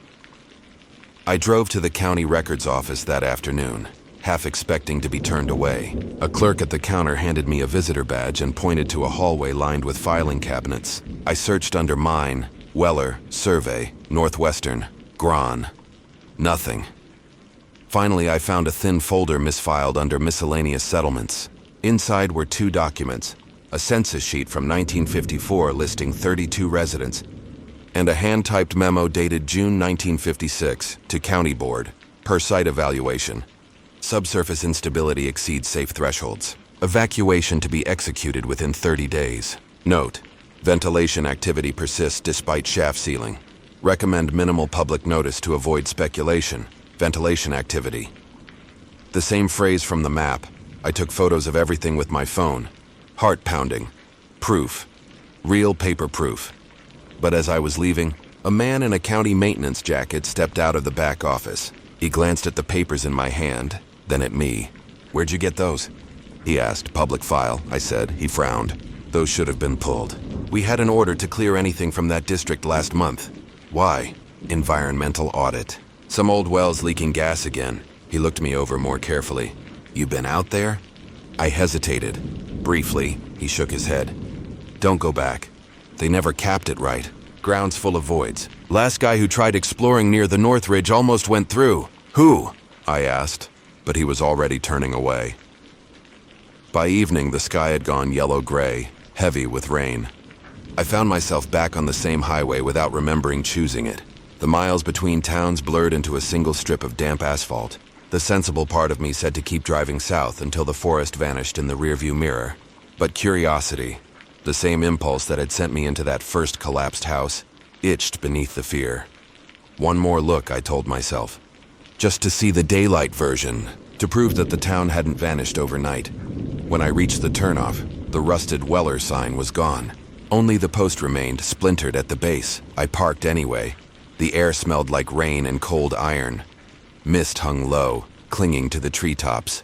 Speaker 1: I drove to the county records office that afternoon, half expecting to be turned away. A clerk at the counter handed me a visitor badge and pointed to a hallway lined with filing cabinets. I searched under mine, Weller, Survey, Northwestern, Gran. Nothing. Finally, I found a thin folder misfiled under miscellaneous settlements. Inside were 2 documents, a census sheet from 1954 listing 32 residents, and a hand-typed memo dated June 1956 to County Board, per site evaluation. Subsurface instability exceeds safe thresholds. Evacuation to be executed within 30 days. Note, ventilation activity persists despite shaft sealing. Recommend minimal public notice to avoid speculation. Ventilation activity. The same phrase from the map. I took photos of everything with my phone. Heart pounding. Proof. Real paper proof. But as I was leaving, a man in a county maintenance jacket stepped out of the back office. He glanced at the papers in my hand, then at me. Where'd you get those? He asked. Public file, I said. He frowned. Those should have been pulled. We had an order to clear anything from that district last month. Why? Environmental audit. Some old wells leaking gas again. He looked me over more carefully. You been out there? I hesitated. Briefly, he shook his head. Don't go back. They never capped it right. Ground's full of voids. Last guy who tried exploring near the North Ridge almost went through. Who? I asked, but he was already turning away. By evening, the sky had gone yellow-gray, heavy with rain. I found myself back on the same highway without remembering choosing it. The miles between towns blurred into a single strip of damp asphalt. The sensible part of me said to keep driving south until the forest vanished in the rearview mirror. But curiosity, the same impulse that had sent me into that first collapsed house, itched beneath the fear. One more look, I told myself. Just to see the daylight version, to prove that the town hadn't vanished overnight. When I reached the turnoff, the rusted Weller sign was gone. Only the post remained, splintered at the base. I parked anyway. The air smelled like rain and cold iron. Mist hung low, clinging to the treetops.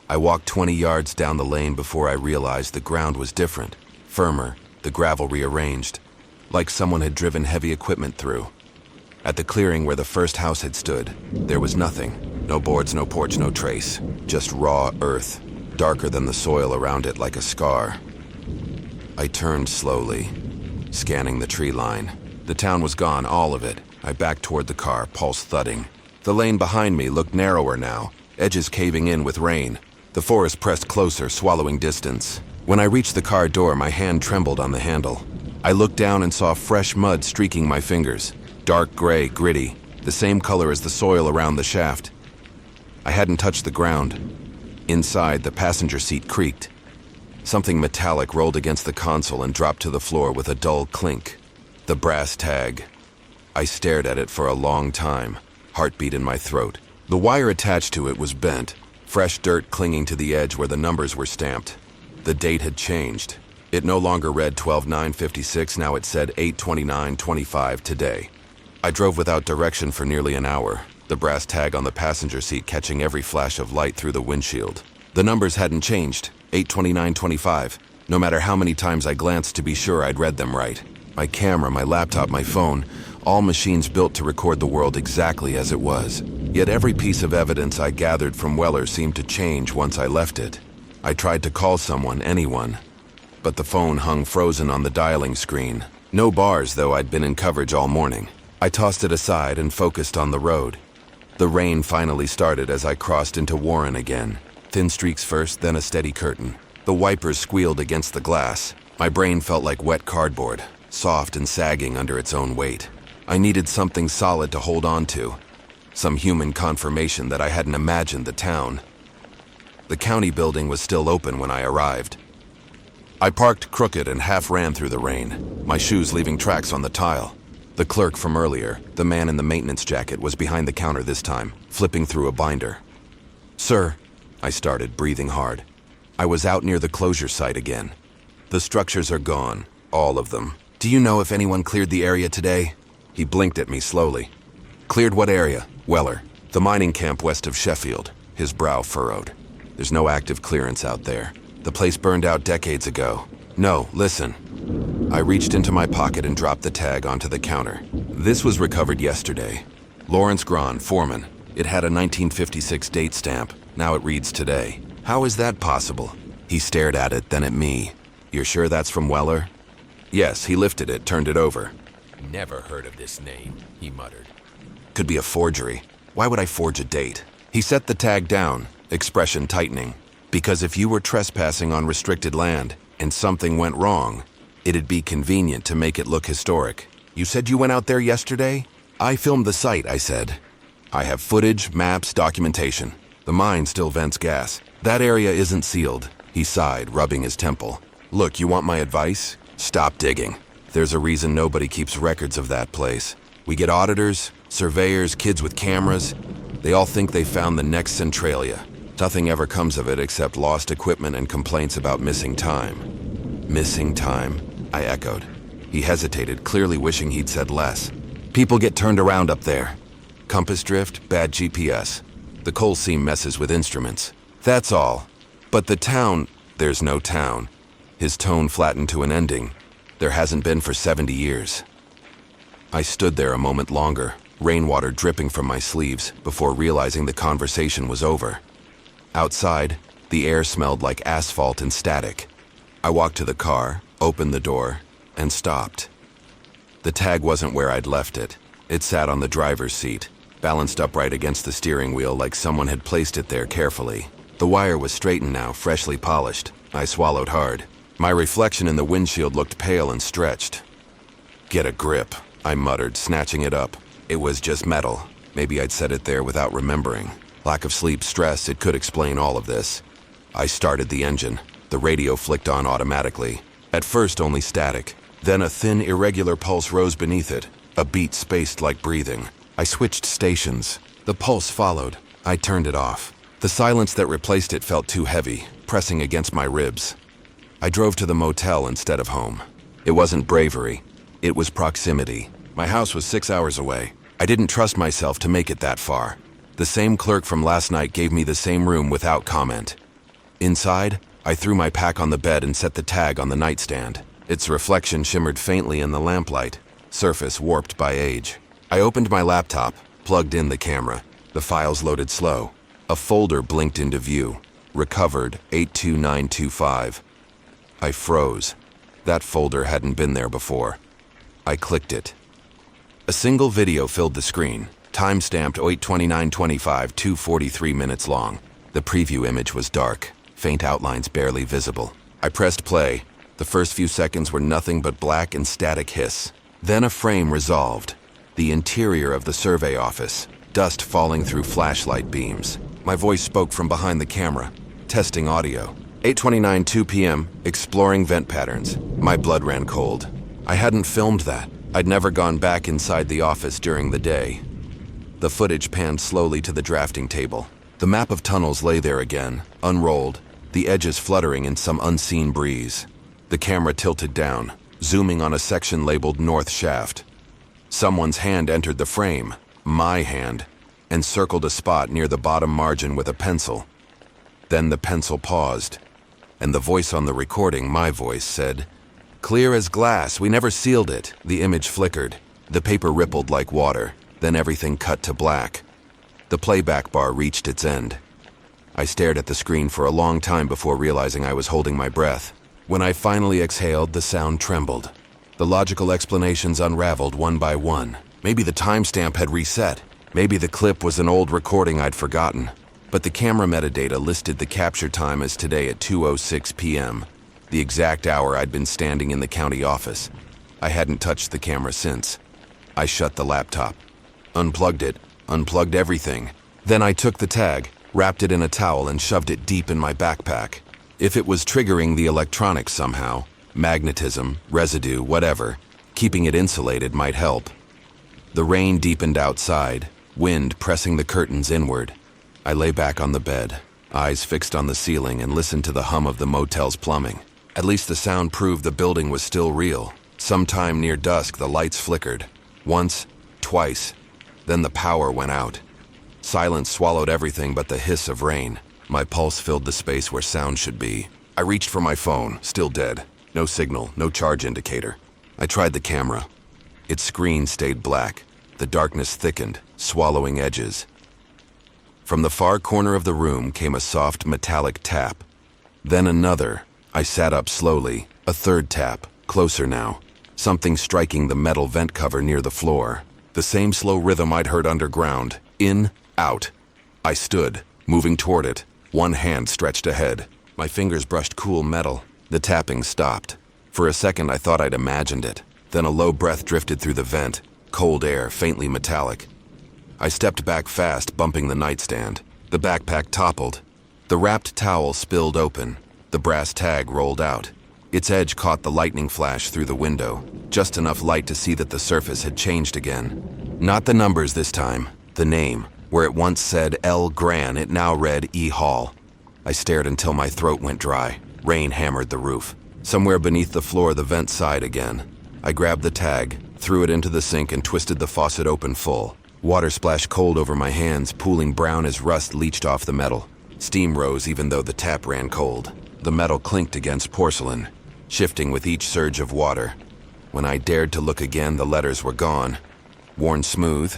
Speaker 1: I walked 20 yards down the lane before I realized the ground was different, firmer, the gravel rearranged, like someone had driven heavy equipment through. At the clearing where the first house had stood, there was nothing. No boards, no porch, no trace. Just raw earth, darker than the soil around it like a scar. I turned slowly, scanning the tree line. The town was gone, all of it. I backed toward the car, pulse thudding. The lane behind me looked narrower now, edges caving in with rain. The forest pressed closer, swallowing distance. When I reached the car door, my hand trembled on the handle. I looked down and saw fresh mud streaking my fingers. Dark gray, gritty, the same color as the soil around the shaft. I hadn't touched the ground. Inside, the passenger seat creaked. Something metallic rolled against the console and dropped to the floor with a dull clink. The brass tag. I stared at it for a long time, heartbeat in my throat. The wire attached to it was bent, fresh dirt clinging to the edge where the numbers were stamped. The date had changed. It no longer read 12/9/56, now it said 8/29/25 today. I drove without direction for nearly an hour, the brass tag on the passenger seat catching every flash of light through the windshield. The numbers hadn't changed, 8/29/25, no matter how many times I glanced to be sure I'd read them right. My camera, my laptop, my phone, all machines built to record the world exactly as it was. Yet every piece of evidence I gathered from Weller seemed to change once I left it. I tried to call someone, anyone, but the phone hung frozen on the dialing screen. No bars, though I'd been in coverage all morning. I tossed it aside and focused on the road. The rain finally started as I crossed into Warren again. Thin streaks first, then a steady curtain. The wipers squealed against the glass. My brain felt like wet cardboard, soft and sagging under its own weight. I needed something solid to hold on to, some human confirmation that I hadn't imagined the town. The county building was still open when I arrived. I parked crooked and half ran through the rain, my shoes leaving tracks on the tile. The clerk from earlier, the man in the maintenance jacket, was behind the counter this time, flipping through a binder. "Sir," I started, breathing hard. I was out near the closure site again. "The structures are gone, all of them. Do you know if anyone cleared the area today?" He blinked at me slowly. "Cleared what area?" "Weller. The mining camp west of Sheffield." His brow furrowed. "There's no active clearance out there. The place burned out decades ago. No, listen." I reached into my pocket and dropped the tag onto the counter. This was recovered yesterday. Lawrence Gron, foreman. It had a 1956 date stamp. Now it reads today. "How is that possible?" He stared at it, then at me. "You're sure that's from Weller?" "Yes," he lifted it, turned it over.
Speaker 2: "Never heard of this name," he muttered.
Speaker 1: "Could be a forgery. Why would I forge a date?" He set the tag down, expression tightening. "Because if you were trespassing on restricted land and something went wrong, it'd be convenient to make it look historic. You said you went out there yesterday?" "I filmed the site," I said. "I have footage, maps, documentation. The mine still vents gas. That area isn't sealed." He sighed, rubbing his temple. "Look, you want my advice? Stop digging. There's a reason nobody keeps records of that place. We get auditors, surveyors, kids with cameras. They all think they found the next Centralia. Nothing ever comes of it except lost equipment and complaints about missing time." "Missing time?" I echoed. He hesitated, clearly wishing he'd said less. "People get turned around up there. Compass drift, bad GPS. The coal seam messes with instruments. That's all. But the town, there's no town." His tone flattened to an ending. "There hasn't been for 70 years. I stood there a moment longer, rainwater dripping from my sleeves, before realizing the conversation was over. Outside, the air smelled like asphalt and static. I walked to the car, opened the door, and stopped. The tag wasn't where I'd left it. It sat on the driver's seat, balanced upright against the steering wheel like someone had placed it there carefully. The wire was straightened now, freshly polished. I swallowed hard. My reflection in the windshield looked pale and stretched. "Get a grip," I muttered, snatching it up. It was just metal. Maybe I'd set it there without remembering. Lack of sleep, stress, it could explain all of this. I started the engine. The radio flicked on automatically. At first only static. Then a thin, irregular pulse rose beneath it, a beat spaced like breathing. I switched stations. The pulse followed. I turned it off. The silence that replaced it felt too heavy, pressing against my ribs. I drove to the motel instead of home. It wasn't bravery. It was proximity. My house was 6 hours away. I didn't trust myself to make it that far. The same clerk from last night gave me the same room without comment. Inside, I threw my pack on the bed and set the tag on the nightstand. Its reflection shimmered faintly in the lamplight, surface warped by age. I opened my laptop, plugged in the camera. The files loaded slow. A folder blinked into view. Recovered 82925. I froze. That folder hadn't been there before. I clicked it. A single video filled the screen, time-stamped 8:29:25, 2:43 minutes long. The preview image was dark, faint outlines barely visible. I pressed play. The first few seconds were nothing but black and static hiss. Then a frame resolved. The interior of the survey office, dust falling through flashlight beams. My voice spoke from behind the camera, testing audio. 8:29, 2 p.m., exploring vent patterns. My blood ran cold. I hadn't filmed that. I'd never gone back inside the office during the day. The footage panned slowly to the drafting table. The map of tunnels lay there again, unrolled, the edges fluttering in some unseen breeze. The camera tilted down, zooming on a section labeled North Shaft. Someone's hand entered the frame, my hand, and circled a spot near the bottom margin with a pencil. Then the pencil paused, and the voice on the recording, my voice, said, "Clear as glass, we never sealed it." The image flickered. The paper rippled like water, then everything cut to black. The playback bar reached its end. I stared at the screen for a long time before realizing I was holding my breath. When I finally exhaled, the sound trembled. The logical explanations unraveled one by one. Maybe the timestamp had reset. Maybe the clip was an old recording I'd forgotten. But the camera metadata listed the capture time as today at 2:06 p.m., the exact hour I'd been standing in the county office. I hadn't touched the camera since. I shut the laptop, unplugged it, unplugged everything. Then I took the tag, wrapped it in a towel, and shoved it deep in my backpack. If it was triggering the electronics somehow, magnetism, residue, whatever, keeping it insulated might help. The rain deepened outside, wind pressing the curtains inward. I lay back on the bed, eyes fixed on the ceiling, and listened to the hum of the motel's plumbing. At least the sound proved the building was still real. Sometime near dusk, the lights flickered. Once, twice, then the power went out. Silence swallowed everything but the hiss of rain. My pulse filled the space where sound should be. I reached for my phone, still dead. No signal, no charge indicator. I tried the camera. Its screen stayed black. The darkness thickened, swallowing edges. From the far corner of the room came a soft metallic tap. Then another. I sat up slowly. A third tap, closer now. Something striking the metal vent cover near the floor. The same slow rhythm I'd heard underground. In, out. I stood, moving toward it, one hand stretched ahead. My fingers brushed cool metal. The tapping stopped. For a second I thought I'd imagined it. Then a low breath drifted through the vent, cold air, faintly metallic. I stepped back fast, bumping the nightstand. The backpack toppled. The wrapped towel spilled open. The brass tag rolled out. Its edge caught the lightning flash through the window, just enough light to see that the surface had changed again. Not the numbers this time, the name. Where it once said L. Gran, it now read E. Hall. I stared until my throat went dry. Rain hammered the roof. Somewhere beneath the floor, the vent sighed again. I grabbed the tag, threw it into the sink, and twisted the faucet open full. Water splashed cold over my hands, pooling brown as rust leached off the metal. Steam rose even though the tap ran cold. The metal clinked against porcelain, shifting with each surge of water. When I dared to look again, the letters were gone. Worn smooth,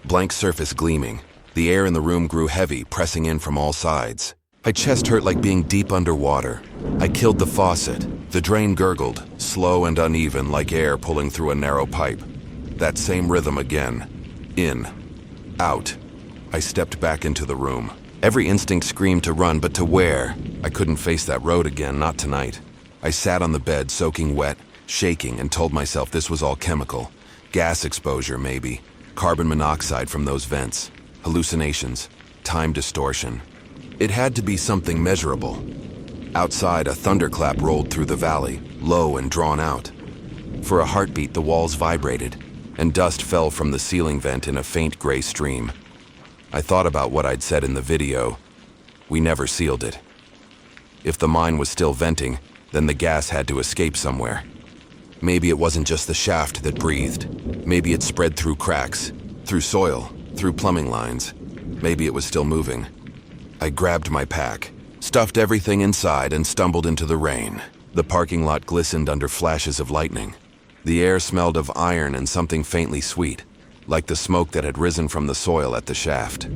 Speaker 1: blank surface gleaming. The air in the room grew heavy, pressing in from all sides. My chest hurt like being deep underwater. I killed the faucet. The drain gurgled, slow and uneven, like air pulling through a narrow pipe. That same rhythm again. In, out. I stepped back into the room. Every instinct screamed to run, but to where? I couldn't face that road again, not tonight. I sat on the bed, soaking wet, shaking, and told myself this was all chemical. Gas exposure, maybe. Carbon monoxide from those vents. Hallucinations. Time distortion. It had to be something measurable. Outside, a thunderclap rolled through the valley, low and drawn out. For a heartbeat, the walls vibrated, and dust fell from the ceiling vent in a faint gray stream. I thought about what I'd said in the video. We never sealed it. If the mine was still venting, then the gas had to escape somewhere. Maybe it wasn't just the shaft that breathed. Maybe it spread through cracks, through soil, through plumbing lines. Maybe it was still moving. I grabbed my pack, stuffed everything inside, and stumbled into the rain. The parking lot glistened under flashes of lightning. The air smelled of iron and something faintly sweet, like the smoke that had risen from the soil at the shaft.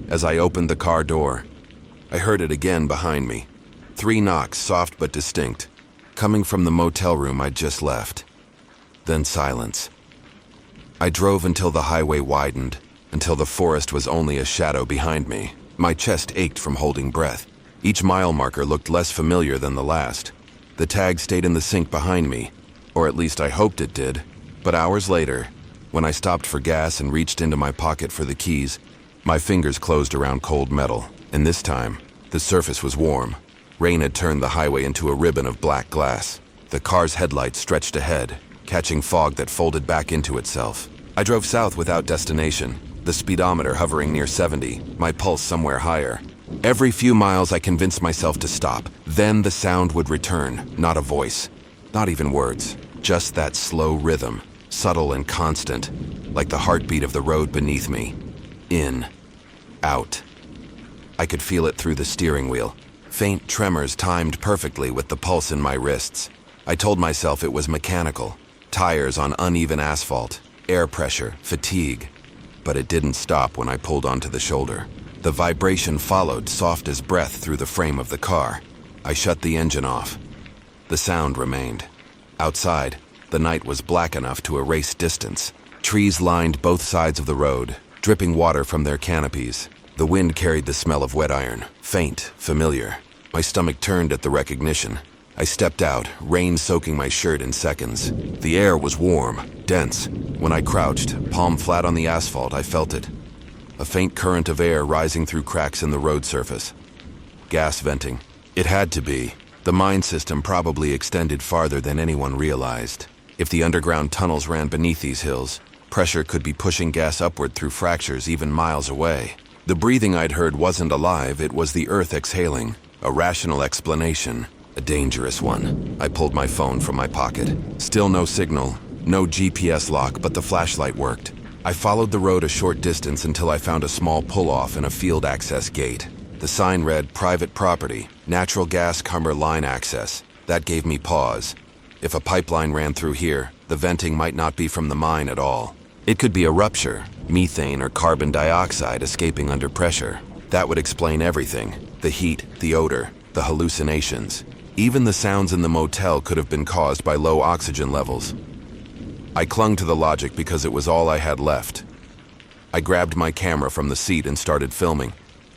Speaker 1: As I opened the car door, I heard it again behind me. 3 knocks, soft but distinct, coming from the motel room I'd just left. Then silence. I drove until the highway widened, until the forest was only a shadow behind me. My chest ached from holding breath. Each mile marker looked less familiar than the last. The tag stayed in the sink behind me, or at least I hoped it did. But hours later, when I stopped for gas and reached into my pocket for the keys, my fingers closed around cold metal, and this time, the surface was warm. Rain had turned the highway into a ribbon of black glass. The car's headlights stretched ahead, catching fog that folded back into itself. I drove south without destination, the speedometer hovering near 70, my pulse somewhere higher. Every few miles I convinced myself to stop. Then the sound would return, not a voice, not even words, just that slow rhythm, subtle and constant, like the heartbeat of the road beneath me. In, out. I could feel it through the steering wheel. Faint tremors timed perfectly with the pulse in my wrists. I told myself it was mechanical. Tires on uneven asphalt, air pressure, fatigue. But it didn't stop when I pulled onto the shoulder. The vibration followed, soft as breath, through the frame of the car. I shut the engine off. The sound remained. Outside, the night was black enough to erase distance. Trees lined both sides of the road, dripping water from their canopies. The wind carried the smell of wet iron, faint, familiar. My stomach turned at the recognition. I stepped out, rain soaking my shirt in seconds. The air was warm, dense. When I crouched, palm flat on the asphalt, I felt it. A faint current of air rising through cracks in the road surface. Gas venting. It had to be. The mine system probably extended farther than anyone realized. If the underground tunnels ran beneath these hills, pressure could be pushing gas upward through fractures even miles away. The breathing I'd heard wasn't alive, it was the earth exhaling. A rational explanation. A dangerous one. I pulled my phone from my pocket. Still no signal, no GPS lock, but the flashlight worked. I followed the road a short distance until I found a small pull-off and a field access gate. The sign read, "Private property, natural gas Cumber line access." That gave me pause. If a pipeline ran through here, the venting might not be from the mine at all. It could be a rupture, methane or carbon dioxide escaping under pressure. That would explain everything. The heat, the odor, the hallucinations. Even the sounds in the motel could have been caused by low oxygen levels. I clung to the logic because it was all I had left. I grabbed my camera from the seat and started filming,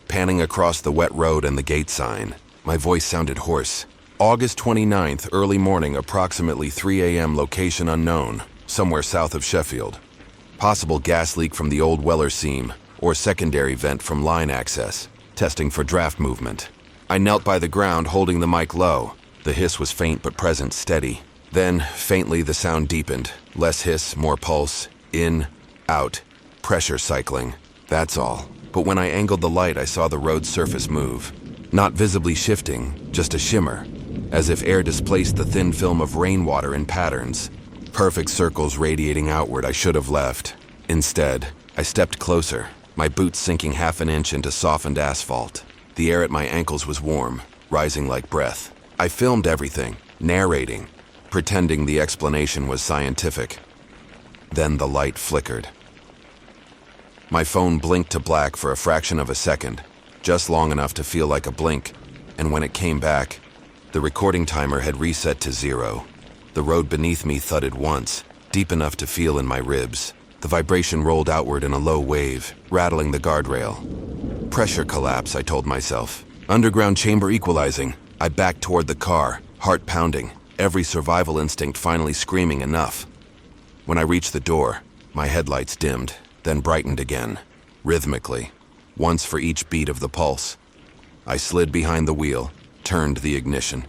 Speaker 1: panning across the wet road and the gate sign. My voice sounded hoarse. August 29th, early morning, approximately 3 a.m., location unknown, somewhere south of Sheffield. Possible gas leak from the old Weller seam, or secondary vent from line access, testing for draft movement. I knelt by the ground, holding the mic low. The hiss was faint but present, steady. Then, faintly, the sound deepened. Less hiss, more pulse. In, out. Pressure cycling. That's all. But when I angled the light, I saw the road's surface move. Not visibly shifting, just a shimmer. As if air displaced the thin film of rainwater in patterns. Perfect circles radiating outward. I should have left. Instead, I stepped closer, my boots sinking half an inch into softened asphalt. The air at my ankles was warm, rising like breath. I filmed everything, narrating, pretending the explanation was scientific. Then the light flickered. My phone blinked to black for a fraction of a second, just long enough to feel like a blink, and when it came back, the recording timer had reset to 0. The road beneath me thudded once, deep enough to feel in my ribs. The vibration rolled outward in a low wave, rattling the guardrail. Pressure collapse, I told myself. Underground chamber equalizing. I backed toward the car, heart pounding, every survival instinct finally screaming enough. When I reached the door, my headlights dimmed, then brightened again, rhythmically, once for each beat of the pulse. I slid behind the wheel, turned the ignition.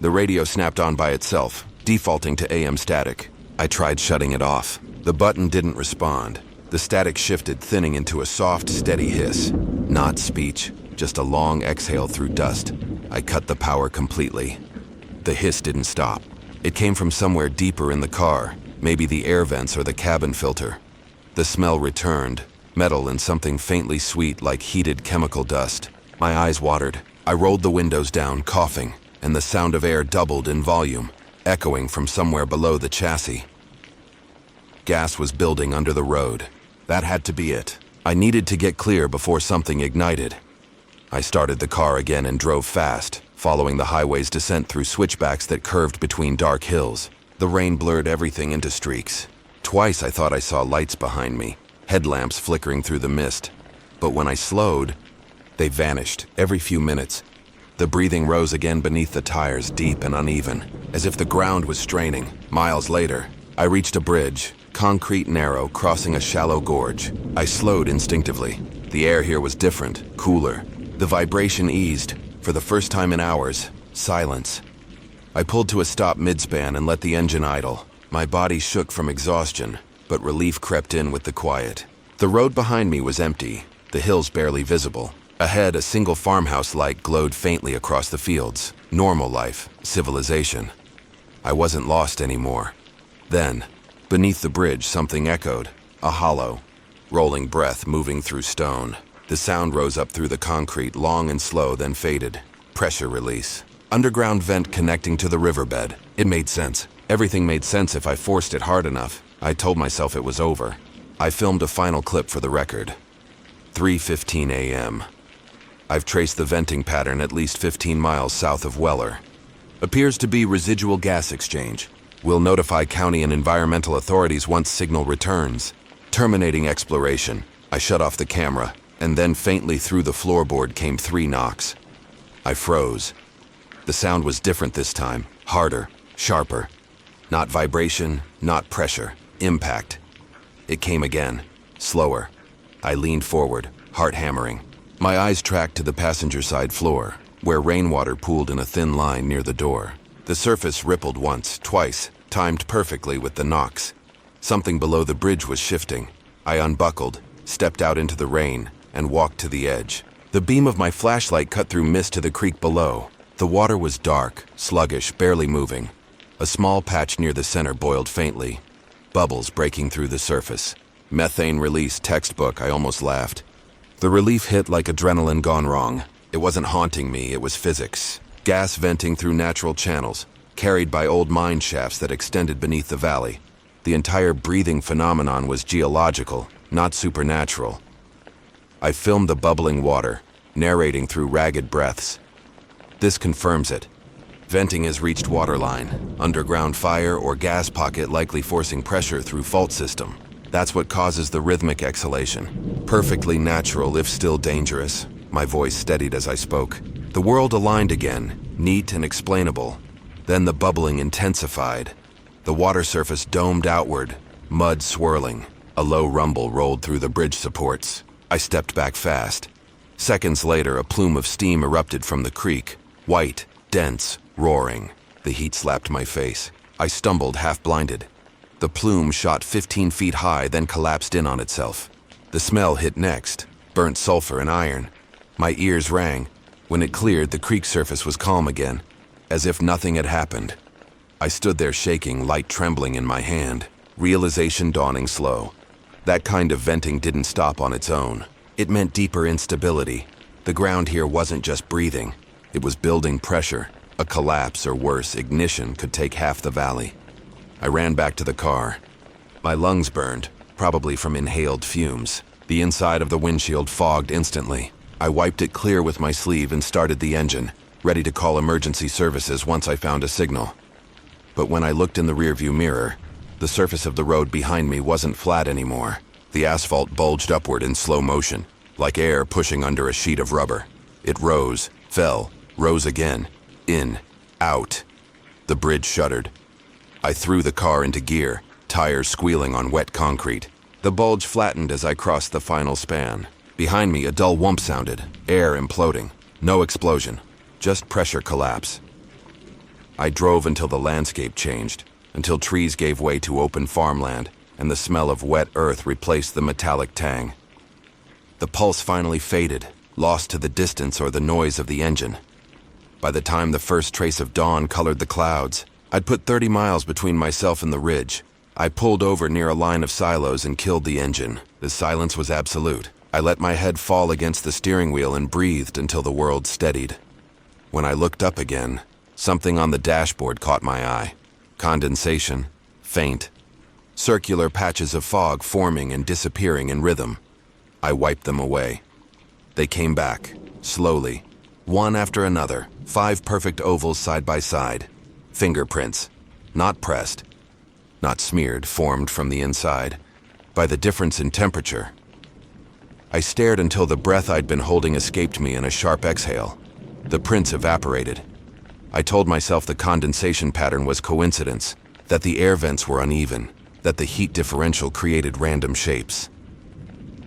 Speaker 1: The radio snapped on by itself, defaulting to AM static. I tried shutting it off. The button didn't respond. The static shifted, thinning into a soft, steady hiss. Not speech, just a long exhale through dust. I cut the power completely. The hiss didn't stop. It came from somewhere deeper in the car, maybe the air vents or the cabin filter. The smell returned, metal and something faintly sweet like heated chemical dust. My eyes watered. I rolled the windows down, coughing, and the sound of air doubled in volume, echoing from somewhere below the chassis. Gas was building under the road. That had to be it. I needed to get clear before something ignited. I started the car again and drove fast, following the highway's descent through switchbacks that curved between dark hills. The rain blurred everything into streaks. Twice I thought I saw lights behind me, headlamps flickering through the mist. But when I slowed, they vanished every few minutes. The breathing rose again beneath the tires, deep and uneven, as if the ground was straining. Miles later, I reached a bridge, concrete narrow, crossing a shallow gorge. I slowed instinctively. The air here was different, cooler. The vibration eased. For the first time in hours, silence. I pulled to a stop mid-span and let the engine idle. My body shook from exhaustion, but relief crept in with the quiet. The road behind me was empty, the hills barely visible. Ahead, a single farmhouse light glowed faintly across the fields. Normal life, civilization. I wasn't lost anymore. Then, beneath the bridge, something echoed. A hollow, rolling breath moving through stone. The sound rose up through the concrete, long and slow, then faded. Pressure release. Underground vent connecting to the riverbed. It made sense. Everything made sense if I forced it hard enough. I told myself it was over. I filmed a final clip for the record. 3:15 a.m. I've traced the venting pattern at least 15 miles south of Weller. Appears to be residual gas exchange. We'll notify county and environmental authorities once signal returns. Terminating exploration. I shut off the camera, and then faintly through the floorboard came 3 knocks. I froze. The sound was different this time, harder, sharper. Not vibration, not pressure, impact. It came again, slower. I leaned forward, heart hammering. My eyes tracked to the passenger side floor, where rainwater pooled in a thin line near the door. The surface rippled once, twice, timed perfectly with the knocks. Something below the bridge was shifting. I unbuckled, stepped out into the rain, and walked to the edge. The beam of my flashlight cut through mist to the creek below. The water was dark, sluggish, barely moving. A small patch near the center boiled faintly, bubbles breaking through the surface. Methane release textbook, I almost laughed. The relief hit like adrenaline gone wrong. It wasn't haunting me, it was physics. Gas venting through natural channels, carried by old mine shafts that extended beneath the valley. The entire breathing phenomenon was geological, not supernatural. I filmed the bubbling water, narrating through ragged breaths. This confirms it. Venting has reached waterline, underground fire or gas pocket likely forcing pressure through fault system. That's what causes the rhythmic exhalation. Perfectly natural if still dangerous. My voice steadied as I spoke. The world aligned again, neat and explainable. Then the bubbling intensified. The water surface domed outward, mud swirling. A low rumble rolled through the bridge supports. I stepped back fast. Seconds later, a plume of steam erupted from the creek. White, dense, roaring. The heat slapped my face. I stumbled, half-blinded. The plume shot 15 feet high, then collapsed in on itself. The smell hit next, burnt sulfur and iron. My ears rang. When it cleared, the creek surface was calm again, as if nothing had happened. I stood there shaking, light trembling in my hand, realization dawning slow. That kind of venting didn't stop on its own. It meant deeper instability. The ground here wasn't just breathing. It was building pressure. A collapse, or worse, ignition, could take half the valley. I ran back to the car. My lungs burned, probably from inhaled fumes. The inside of the windshield fogged instantly. I wiped it clear with my sleeve and started the engine, ready to call emergency services once I found a signal. But when I looked in the rearview mirror, the surface of the road behind me wasn't flat anymore. The asphalt bulged upward in slow motion, like air pushing under a sheet of rubber. It rose, fell, rose again, in, out. The bridge shuddered. I threw the car into gear, tires squealing on wet concrete. The bulge flattened as I crossed the final span. Behind me, a dull whump sounded, air imploding. No explosion, just pressure collapse. I drove until the landscape changed, until trees gave way to open farmland, and the smell of wet earth replaced the metallic tang. The pulse finally faded, lost to the distance or the noise of the engine. By the time the first trace of dawn colored the clouds, I'd put 30 miles between myself and the ridge. I pulled over near a line of silos and killed the engine. The silence was absolute. I let my head fall against the steering wheel and breathed until the world steadied. When I looked up again, something on the dashboard caught my eye. Condensation, faint. Circular patches of fog forming and disappearing in rhythm. I wiped them away. They came back, slowly, one after another, 5 perfect ovals side by side. Fingerprints, not pressed, not smeared, formed from the inside, by the difference in temperature. I stared until the breath I'd been holding escaped me in a sharp exhale. The prints evaporated. I told myself the condensation pattern was coincidence, that the air vents were uneven, that the heat differential created random shapes.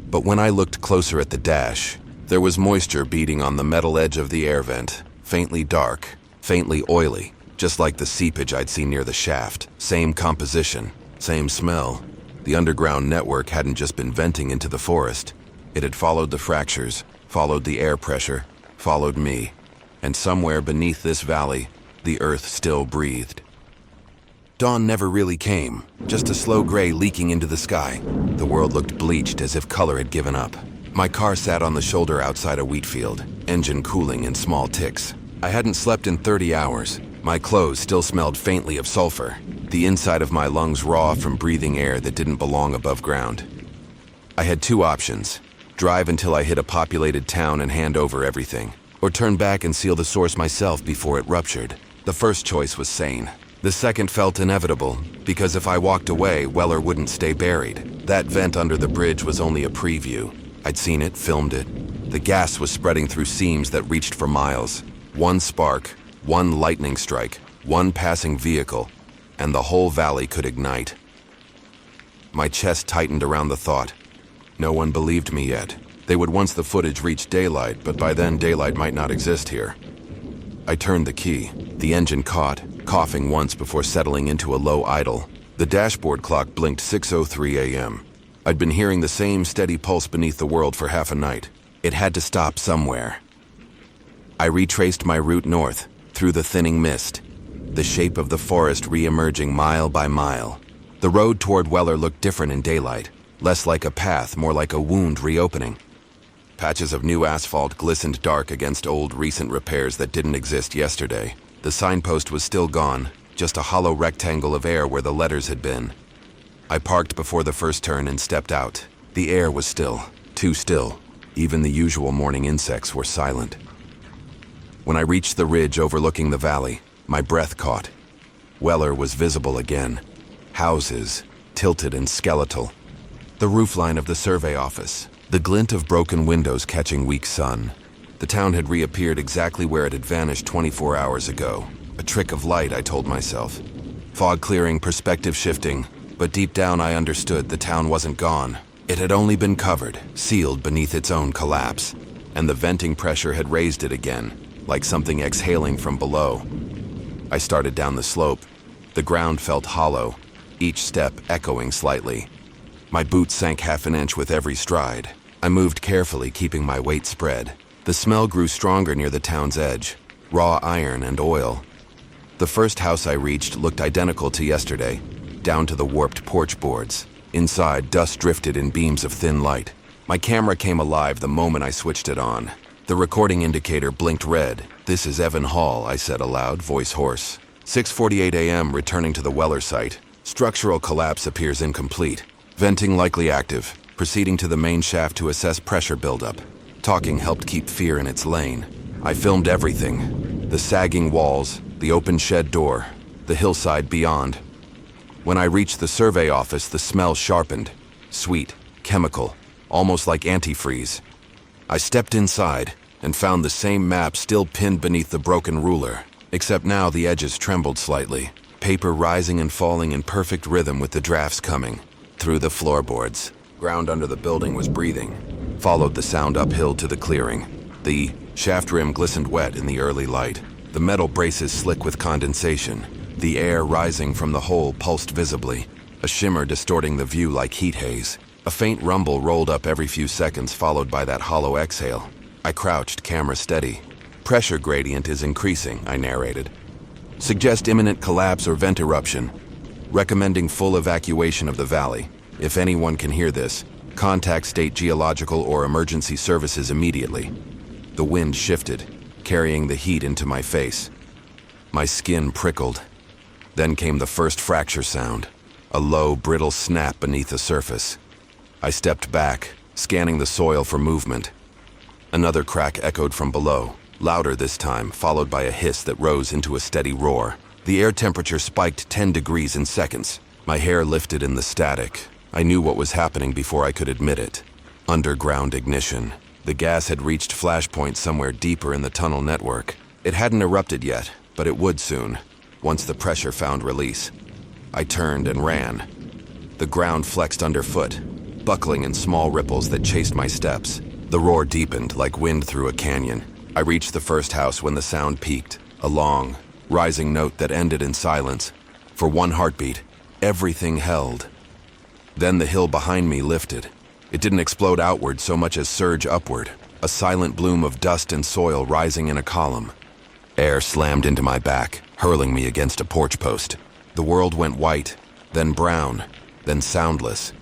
Speaker 1: But when I looked closer at the dash, there was moisture beading on the metal edge of the air vent, faintly dark, faintly oily, just like the seepage I'd seen near the shaft. Same composition, same smell. The underground network hadn't just been venting into the forest. It had followed the fractures, followed the air pressure, followed me. And somewhere beneath this valley, the earth still breathed. Dawn never really came, just a slow gray leaking into the sky. The world looked bleached as if color had given up. My car sat on the shoulder outside a wheat field, engine cooling in small ticks. I hadn't slept in 30 hours. My clothes still smelled faintly of sulfur, the inside of my lungs raw from breathing air that didn't belong above ground. I had two options: drive until I hit a populated town and hand over everything, or turn back and seal the source myself before it ruptured. The first choice was sane. The second felt inevitable, because if I walked away, Weller wouldn't stay buried. That vent under the bridge was only a preview. I'd seen it, filmed it. The gas was spreading through seams that reached for miles. One spark, one lightning strike, one passing vehicle, and the whole valley could ignite. My chest tightened around the thought. No one believed me yet. They would once the footage reached daylight, but by then daylight might not exist here. I turned the key. The engine caught, coughing once before settling into a low idle. The dashboard clock blinked 6:03 a.m. I'd been hearing the same steady pulse beneath the world for half a night. It had to stop somewhere. I retraced my route north, through the thinning mist, the shape of the forest re-emerging mile by mile. The road toward Weller looked different in daylight, less like a path, more like a wound reopening. Patches of new asphalt glistened dark against old recent repairs that didn't exist yesterday. The signpost was still gone, just a hollow rectangle of air where the letters had been. I parked before the first turn and stepped out. The air was still, too still. Even the usual morning insects were silent. When I reached the ridge overlooking the valley, my breath caught. Weller was visible again. Houses, tilted and skeletal. The roofline of the survey office, the glint of broken windows catching weak sun. The town had reappeared exactly where it had vanished 24 hours ago. A trick of light, I told myself. Fog clearing, perspective shifting, but deep down I understood the town wasn't gone. It had only been covered, sealed beneath its own collapse, and the venting pressure had raised it again, like something exhaling from below. I started down the slope. The ground felt hollow, each step echoing slightly. My boots sank half an inch with every stride. I moved carefully, keeping my weight spread. The smell grew stronger near the town's edge, raw iron and oil. The first house I reached looked identical to yesterday, down to the warped porch boards. Inside, dust drifted in beams of thin light. My camera came alive the moment I switched it on. The recording indicator blinked red. "This is Evan Hall," I said aloud, voice hoarse. 6:48 a.m., returning to the Weller site. Structural collapse appears incomplete. Venting likely active. Proceeding to the main shaft to assess pressure buildup. Talking helped keep fear in its lane. I filmed everything. The sagging walls, the open shed door, the hillside beyond. When I reached the survey office, the smell sharpened. Sweet, chemical, almost like antifreeze. I stepped inside and found the same map still pinned beneath the broken ruler, except now the edges trembled slightly, paper rising and falling in perfect rhythm with the drafts coming. Through the floorboards, ground under the building was breathing. Followed the sound uphill to the clearing. The shaft rim glistened wet in the early light. The metal braces slick with condensation. The air rising from the hole pulsed visibly, a shimmer distorting the view like heat haze. A faint rumble rolled up every few seconds, followed by that hollow exhale. I crouched, camera steady. "Pressure gradient is increasing," I narrated. "Suggest imminent collapse or vent eruption. Recommending full evacuation of the valley. If anyone can hear this, contact state geological or emergency services immediately." The wind shifted, carrying the heat into my face. My skin prickled. Then came the first fracture sound, a low, brittle snap beneath the surface. I stepped back, scanning the soil for movement. Another crack echoed from below, louder this time, followed by a hiss that rose into a steady roar. The air temperature spiked 10 degrees in seconds. My hair lifted in the static. I knew what was happening before I could admit it. Underground ignition. The gas had reached flashpoint somewhere deeper in the tunnel network. It hadn't erupted yet, but it would soon, once the pressure found release. I turned and ran. The ground flexed underfoot, buckling in small ripples that chased my steps. The roar deepened like wind through a canyon. I reached the first house when the sound peaked, a long, rising note that ended in silence. For one heartbeat, everything held. Then the hill behind me lifted. It didn't explode outward so much as surge upward, a silent bloom of dust and soil rising in a column. Air slammed into my back, hurling me against a porch post. The world went white, then brown, then soundless.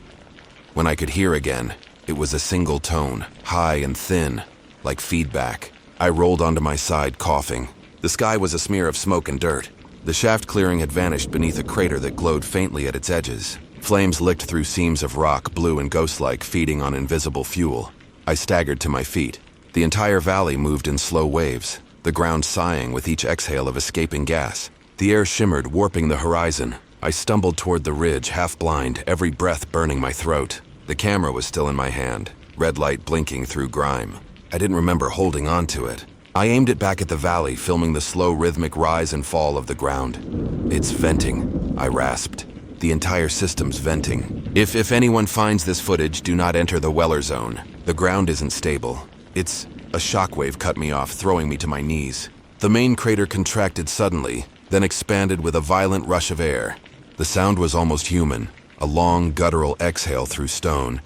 Speaker 1: When I could hear again, it was a single tone, high and thin, like feedback. I rolled onto my side, coughing. The sky was a smear of smoke and dirt. The shaft clearing had vanished beneath a crater that glowed faintly at its edges. Flames licked through seams of rock, blue and ghost-like, feeding on invisible fuel. I staggered to my feet. The entire valley moved in slow waves, the ground sighing with each exhale of escaping gas. The air shimmered, warping the horizon. I stumbled toward the ridge, half blind, every breath burning my throat. The camera was still in my hand, red light blinking through grime. I didn't remember holding on to it. I aimed it back at the valley, filming the slow rhythmic rise and fall of the ground. "It's venting," I rasped. "The entire system's venting. If anyone finds this footage, do not enter the Weller zone. The ground isn't stable. It's..." A shockwave cut me off, throwing me to my knees. The main crater contracted suddenly, then expanded with a violent rush of air. The sound was almost human, a long, guttural exhale through stone,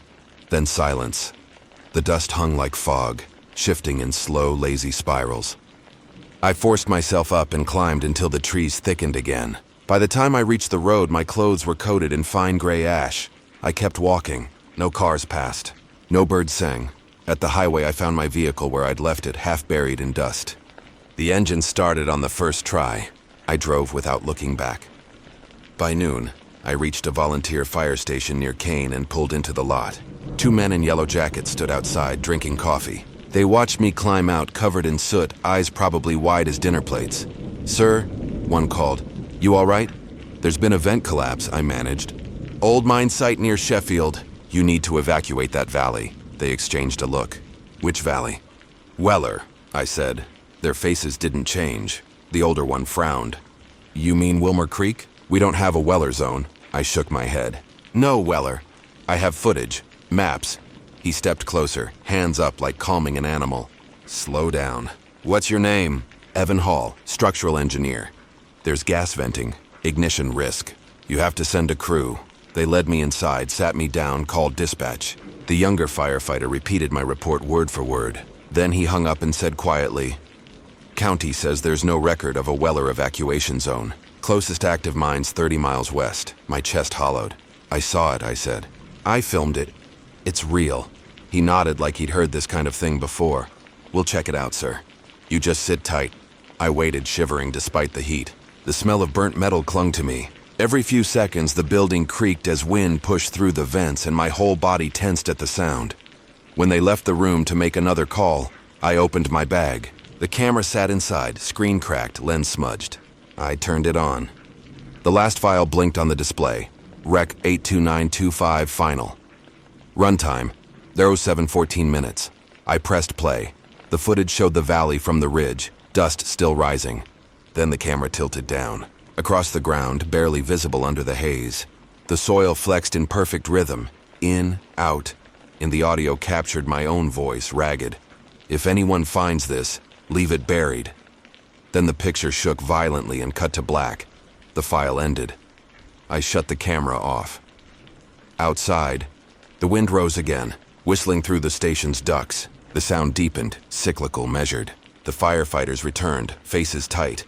Speaker 1: then silence. The dust hung like fog, shifting in slow, lazy spirals. I forced myself up and climbed until the trees thickened again. By the time I reached the road, my clothes were coated in fine gray ash. I kept walking. No cars passed. No birds sang. At the highway, I found my vehicle where I'd left it, half buried in dust. The engine started on the first try. I drove without looking back. By noon, I reached a volunteer fire station near Kane and pulled into the lot. 2 men in yellow jackets stood outside, drinking coffee. They watched me climb out, covered in soot, eyes probably wide as dinner plates. "Sir," one called. "You all right?" "There's been a vent collapse," I managed. "Old mine site near Sheffield. You need to evacuate that valley." They exchanged a look. "Which valley?" "Weller," I said. Their faces didn't change. The older one frowned. "You mean Wilmer Creek? We don't have a Weller zone." I shook my head. "No, Weller. I have footage. Maps." He stepped closer, hands up like calming an animal. "Slow down. What's your name?" "Evan Hall, structural engineer. There's gas venting, ignition risk. You have to send a crew." They led me inside, sat me down, called dispatch. The younger firefighter repeated my report word for word. Then he hung up and said quietly, "County says there's no record of a Weller evacuation zone. Closest active mine's 30 miles west." My chest hollowed. "I saw it," I said. "I filmed it. It's real." He nodded like he'd heard this kind of thing before. "We'll check it out, sir. You just sit tight." I waited, shivering despite the heat. The smell of burnt metal clung to me. Every few seconds, the building creaked as wind pushed through the vents, and my whole body tensed at the sound. When they left the room to make another call, I opened my bag. The camera sat inside, screen cracked, lens smudged. I turned it on. The last file blinked on the display. Rec 82925 final. Runtime, 07:14 minutes. I pressed play. The footage showed the valley from the ridge, dust still rising. Then the camera tilted down. Across the ground, barely visible under the haze. The soil flexed in perfect rhythm, in, out. In the audio captured my own voice, ragged. "If anyone finds this, leave it buried." Then the picture shook violently and cut to black. The file ended. I shut the camera off. Outside, the wind rose again, whistling through the station's ducts. The sound deepened, cyclical, measured. The firefighters returned, faces tight.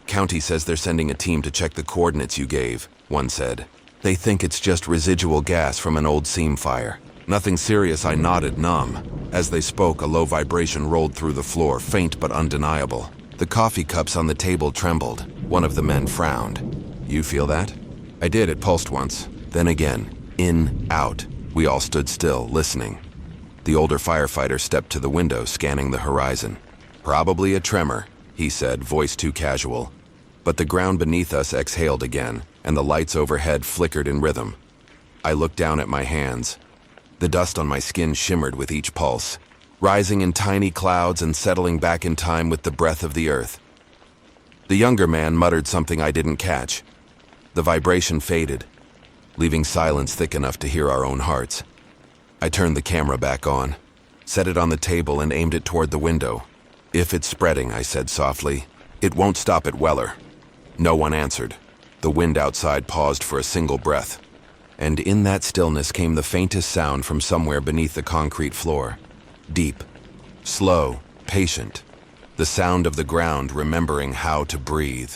Speaker 1: "County says they're sending a team to check the coordinates you gave," one said. "They think it's just residual gas from an old seam fire." "Nothing serious," I nodded, numb. As they spoke, a low vibration rolled through the floor, faint but undeniable. The coffee cups on the table trembled. One of the men frowned. "You feel that?" I did. It pulsed once. Then again. In, out. We all stood still, listening. The older firefighter stepped to the window, scanning the horizon. "Probably a tremor," he said, voice too casual. But the ground beneath us exhaled again, and the lights overhead flickered in rhythm. I looked down at my hands. The dust on my skin shimmered with each pulse, rising in tiny clouds and settling back in time with the breath of the earth. The younger man muttered something I didn't catch. The vibration faded, leaving silence thick enough to hear our own hearts. I turned the camera back on, set it on the table and aimed it toward the window. "If it's spreading," I said softly, "it won't stop at Weller." No one answered. The wind outside paused for a single breath, and in that stillness came the faintest sound from somewhere beneath the concrete floor. Deep, slow, patient. The sound of the ground remembering how to breathe.